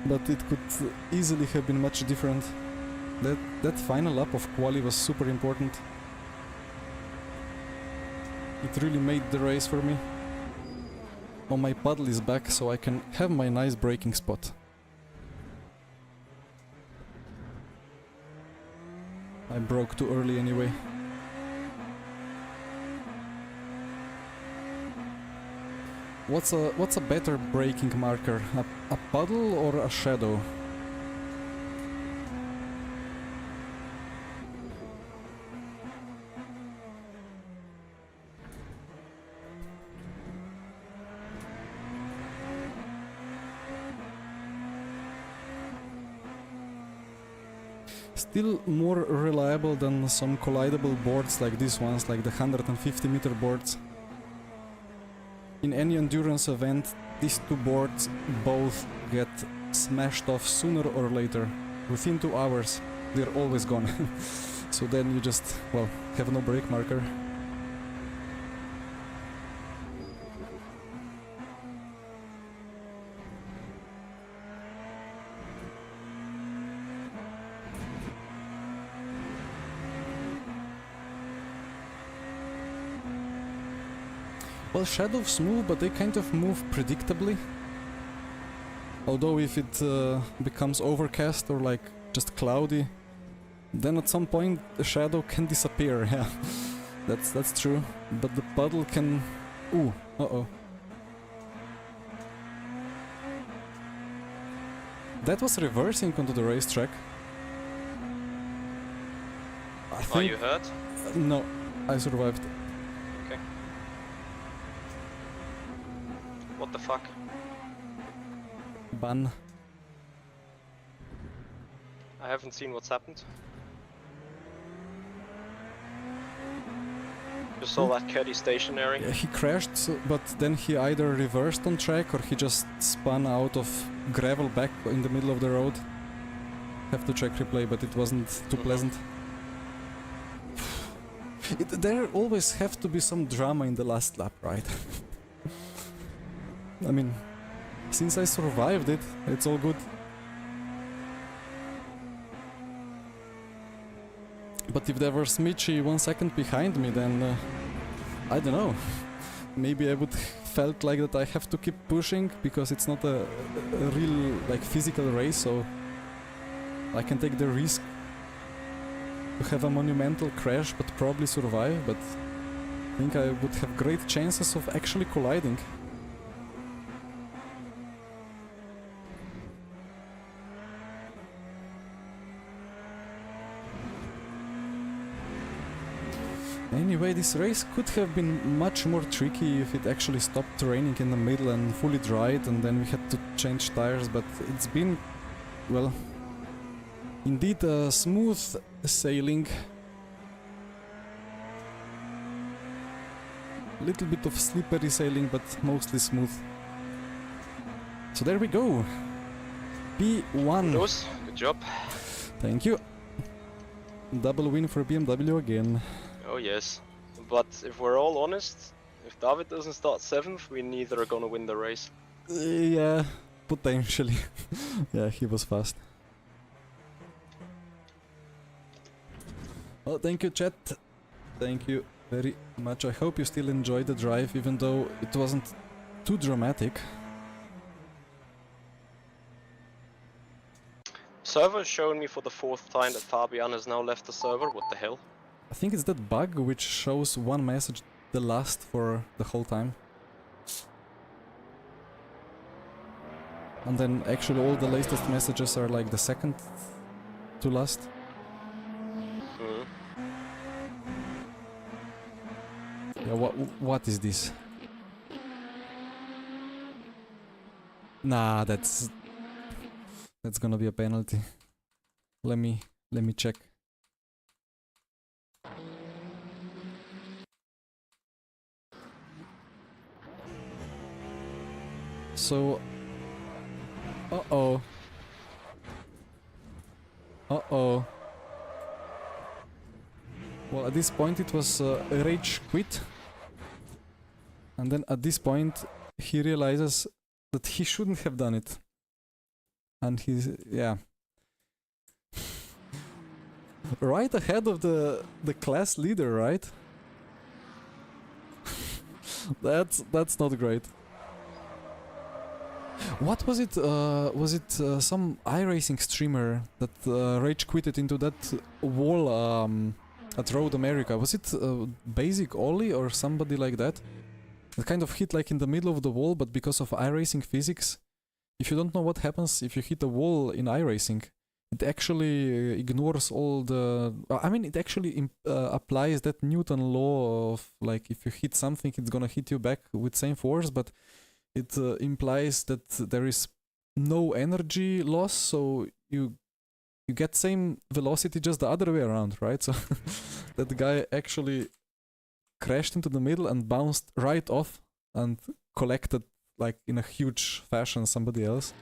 but it could easily have been much different. That final lap of quali was super important. It really made the race for me. Oh, my paddle is back, so I can have my nice braking spot. I broke too early anyway. What's a better braking marker? A puddle or a shadow? Still more reliable than some collidable boards like these ones, like the 150-meter boards. In any endurance event, these two boards both get smashed off sooner or later. Within 2 hours, they're always gone. So then you just, well, have no brake marker. Well, shadows move, but they kind of move predictably. Although if it becomes overcast or like just cloudy, then at some point the shadow can disappear. Yeah, that's true. But the puddle can... Ooh, uh-oh. That was reversing onto the racetrack. I think... Are you hurt? No, I survived. Okay. What the fuck? Ban. I haven't seen what's happened. Just saw that caddy stationary. Yeah, he crashed, but then he either reversed on track or he just spun out of gravel back in the middle of the road. Have to check replay, but it wasn't too pleasant. There always have to be some drama in the last lap, right? I mean, since I survived it, it's all good. But if there were Smitchy 1 second behind me, then I don't know. Maybe I would felt like that I have to keep pushing because it's not a real like physical race, so I can take the risk to have a monumental crash but probably survive. But I think I would have great chances of actually colliding. Anyway, this race could have been much more tricky if it actually stopped raining in the middle and fully dried and then we had to change tires, but it's been, well, indeed smooth sailing. A little bit of slippery sailing, but mostly smooth. So there we go. P1. Kudos. Good job. Thank you. Double win for BMW again. Oh yes. But if we're all honest, if David doesn't start 7th, we neither are gonna win the race. Yeah, potentially. Yeah, he was fast. Well, thank you, chat. Thank you very much. I hope you still enjoyed the drive, even though it wasn't too dramatic. Server showing me for the 4th time that Fabian has now left the server. What the hell? I think it's that bug which shows one message the last for the whole time. And then actually all the latest messages are like the second to last. Yeah, what is this? Nah, that's gonna be a penalty. Let me check. So, uh-oh. Uh-oh. Well, at this point it was rage quit. And then at this point he realizes that he shouldn't have done it. and he's yeah, right ahead of the class leader, right? That's not great. What was it? Was it some iRacing streamer that rage quitted into that wall at Road America? Was it Basic Ollie or somebody like that? It kind of hit like in the middle of the wall, but because of iRacing physics, if you don't know what happens if you hit a wall in iRacing, it actually ignores all the... I mean, it actually applies that Newton law of like if you hit something, it's gonna hit you back with same force, but it implies that there is no energy loss, so you get same velocity just the other way around, right? So that guy actually crashed into the middle and bounced right off and collected like in a huge fashion somebody else.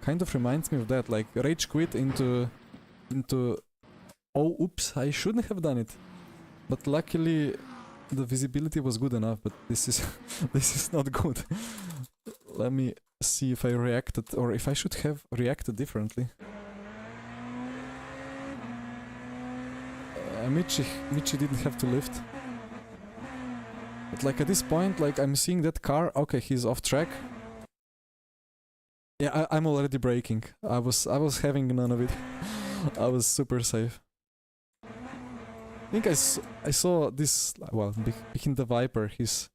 Kind of reminds me of that, like rage quit into oh oops, I shouldn't have done it. But luckily the visibility was good enough, but this is this is not good. Let me see if I reacted or if I should have reacted differently. Michi didn't have to lift. But like at this point, like I'm seeing that car, okay, he's off track. Yeah, I'm already braking. I was having none of it. I was super safe. I think I saw this, well, behind the Viper, his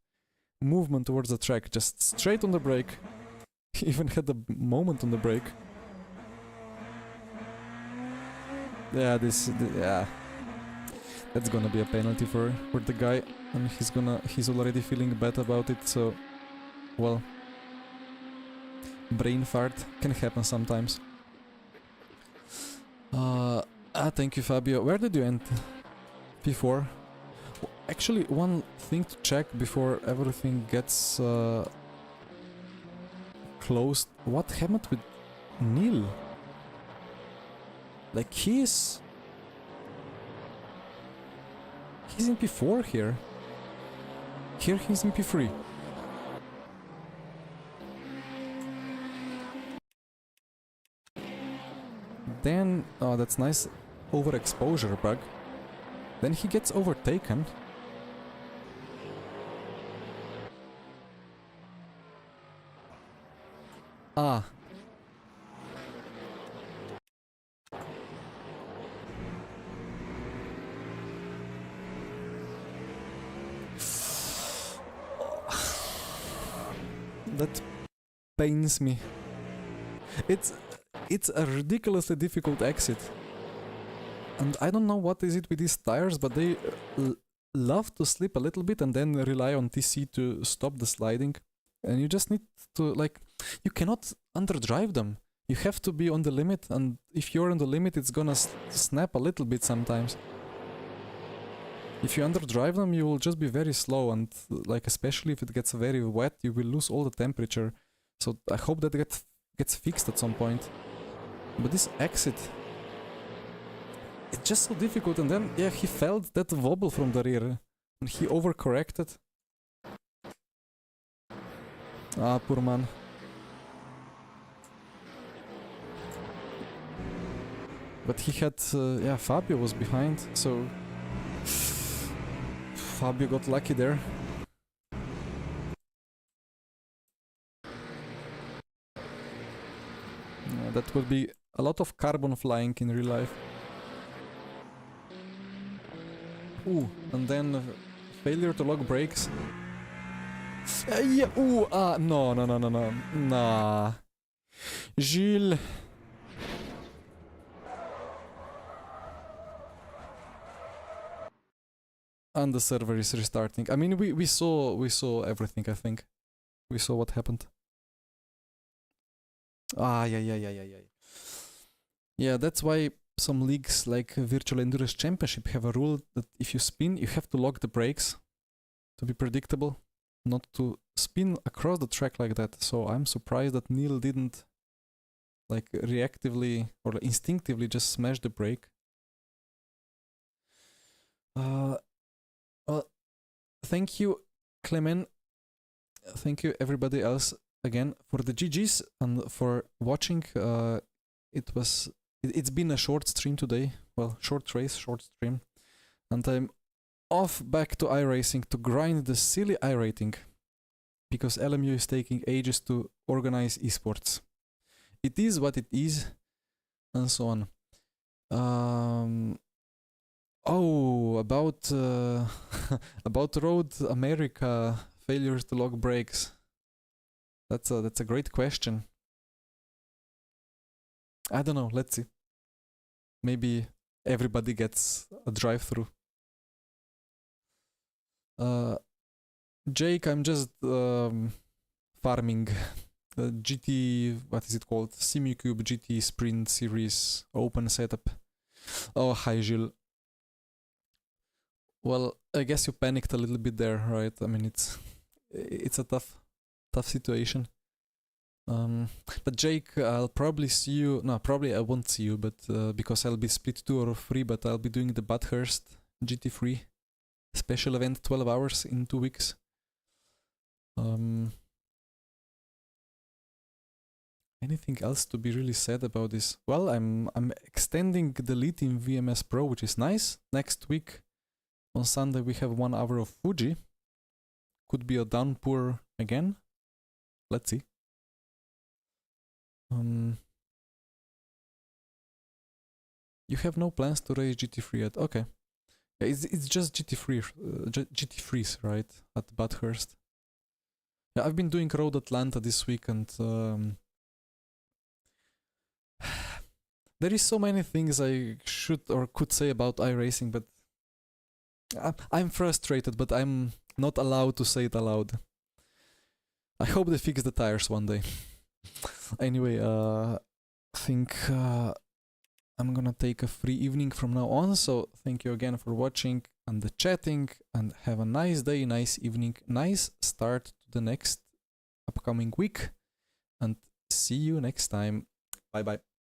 movement towards the track, just straight on the brake. He even had a moment on the brake. Yeah, yeah. That's gonna be a penalty for the guy, and he's already feeling bad about it, so, well, brain fart can happen sometimes. Thank you, Fabio. Where did you end? P4? Actually, one thing to check before everything gets closed. What happened with Neil? Like he's in P4 here. Here he's in P3. Then, oh, that's nice overexposure bug. Then he gets overtaken. Ah. That pains me. It's a ridiculously difficult exit. And I don't know what is it with these tires, but they love to slip a little bit and then rely on TC to stop the sliding. And you just need to, like, you cannot underdrive them. You have to be on the limit, and if you're on the limit, it's gonna snap a little bit sometimes. If you underdrive them, you will just be very slow, and like especially if it gets very wet, you will lose all the temperature. So I hope that gets fixed at some point. But this exit, it's just so difficult. And then, yeah, he felt that wobble from the rear, and he overcorrected. Ah, poor man. But he had, yeah, Fabio was behind, so Fabio got lucky there. Yeah, that would be a lot of carbon flying in real life. Ooh, and then failure to lock brakes. Yeah, ooh, no. Nah. Gilles. And the server is restarting. I mean, we saw everything, I think. We saw what happened. Yeah. Yeah, that's why some leagues like Virtual Endurance Championship have a rule that if you spin, you have to lock the brakes to be predictable, not to spin across the track like that. So I'm surprised that Neil didn't like reactively or instinctively just smash the brake. Well, thank you, Clement. Thank you, everybody else. again for the GGs and for watching. It's been a short stream today. Well, short race, short stream, and I'm off back to iRacing to grind the silly iRating because LMU is taking ages to organize esports. It is what it is, and so on. Oh, about about Road America failures to log brakes. That's a great question. I don't know. Let's see. Maybe everybody gets a drive-through. Jake, I'm just farming GT. What is it called? SimuCube GT Sprint Series Open setup. Oh, hi, Gilles. Well, I guess you panicked a little bit there, right? I mean, it's a tough situation. But Jake, I'll probably see you. No, probably I won't see you, but because I'll be split 2 or 3, but I'll be doing the Bathurst GT3 special event, 12 hours in 2 weeks. Anything else to be really said about this? Well, I'm extending the lead in VMS Pro, which is nice. Next week on Sunday we have 1 hour of Fuji. Could be a downpour again. Let's see. You have no plans to race GT3 yet? Okay. Yeah, it's just GT3s, right? At Bathurst. Yeah, I've been doing Road Atlanta this week, and there is so many things I should or could say about iRacing, but I'm frustrated, but I'm not allowed to say it aloud. I hope they fix the tires one day. Anyway, I think I'm gonna take a free evening from now on, so thank you again for watching and the chatting, and have a nice day, nice evening, nice start to the next upcoming week, and see you next time. Bye bye.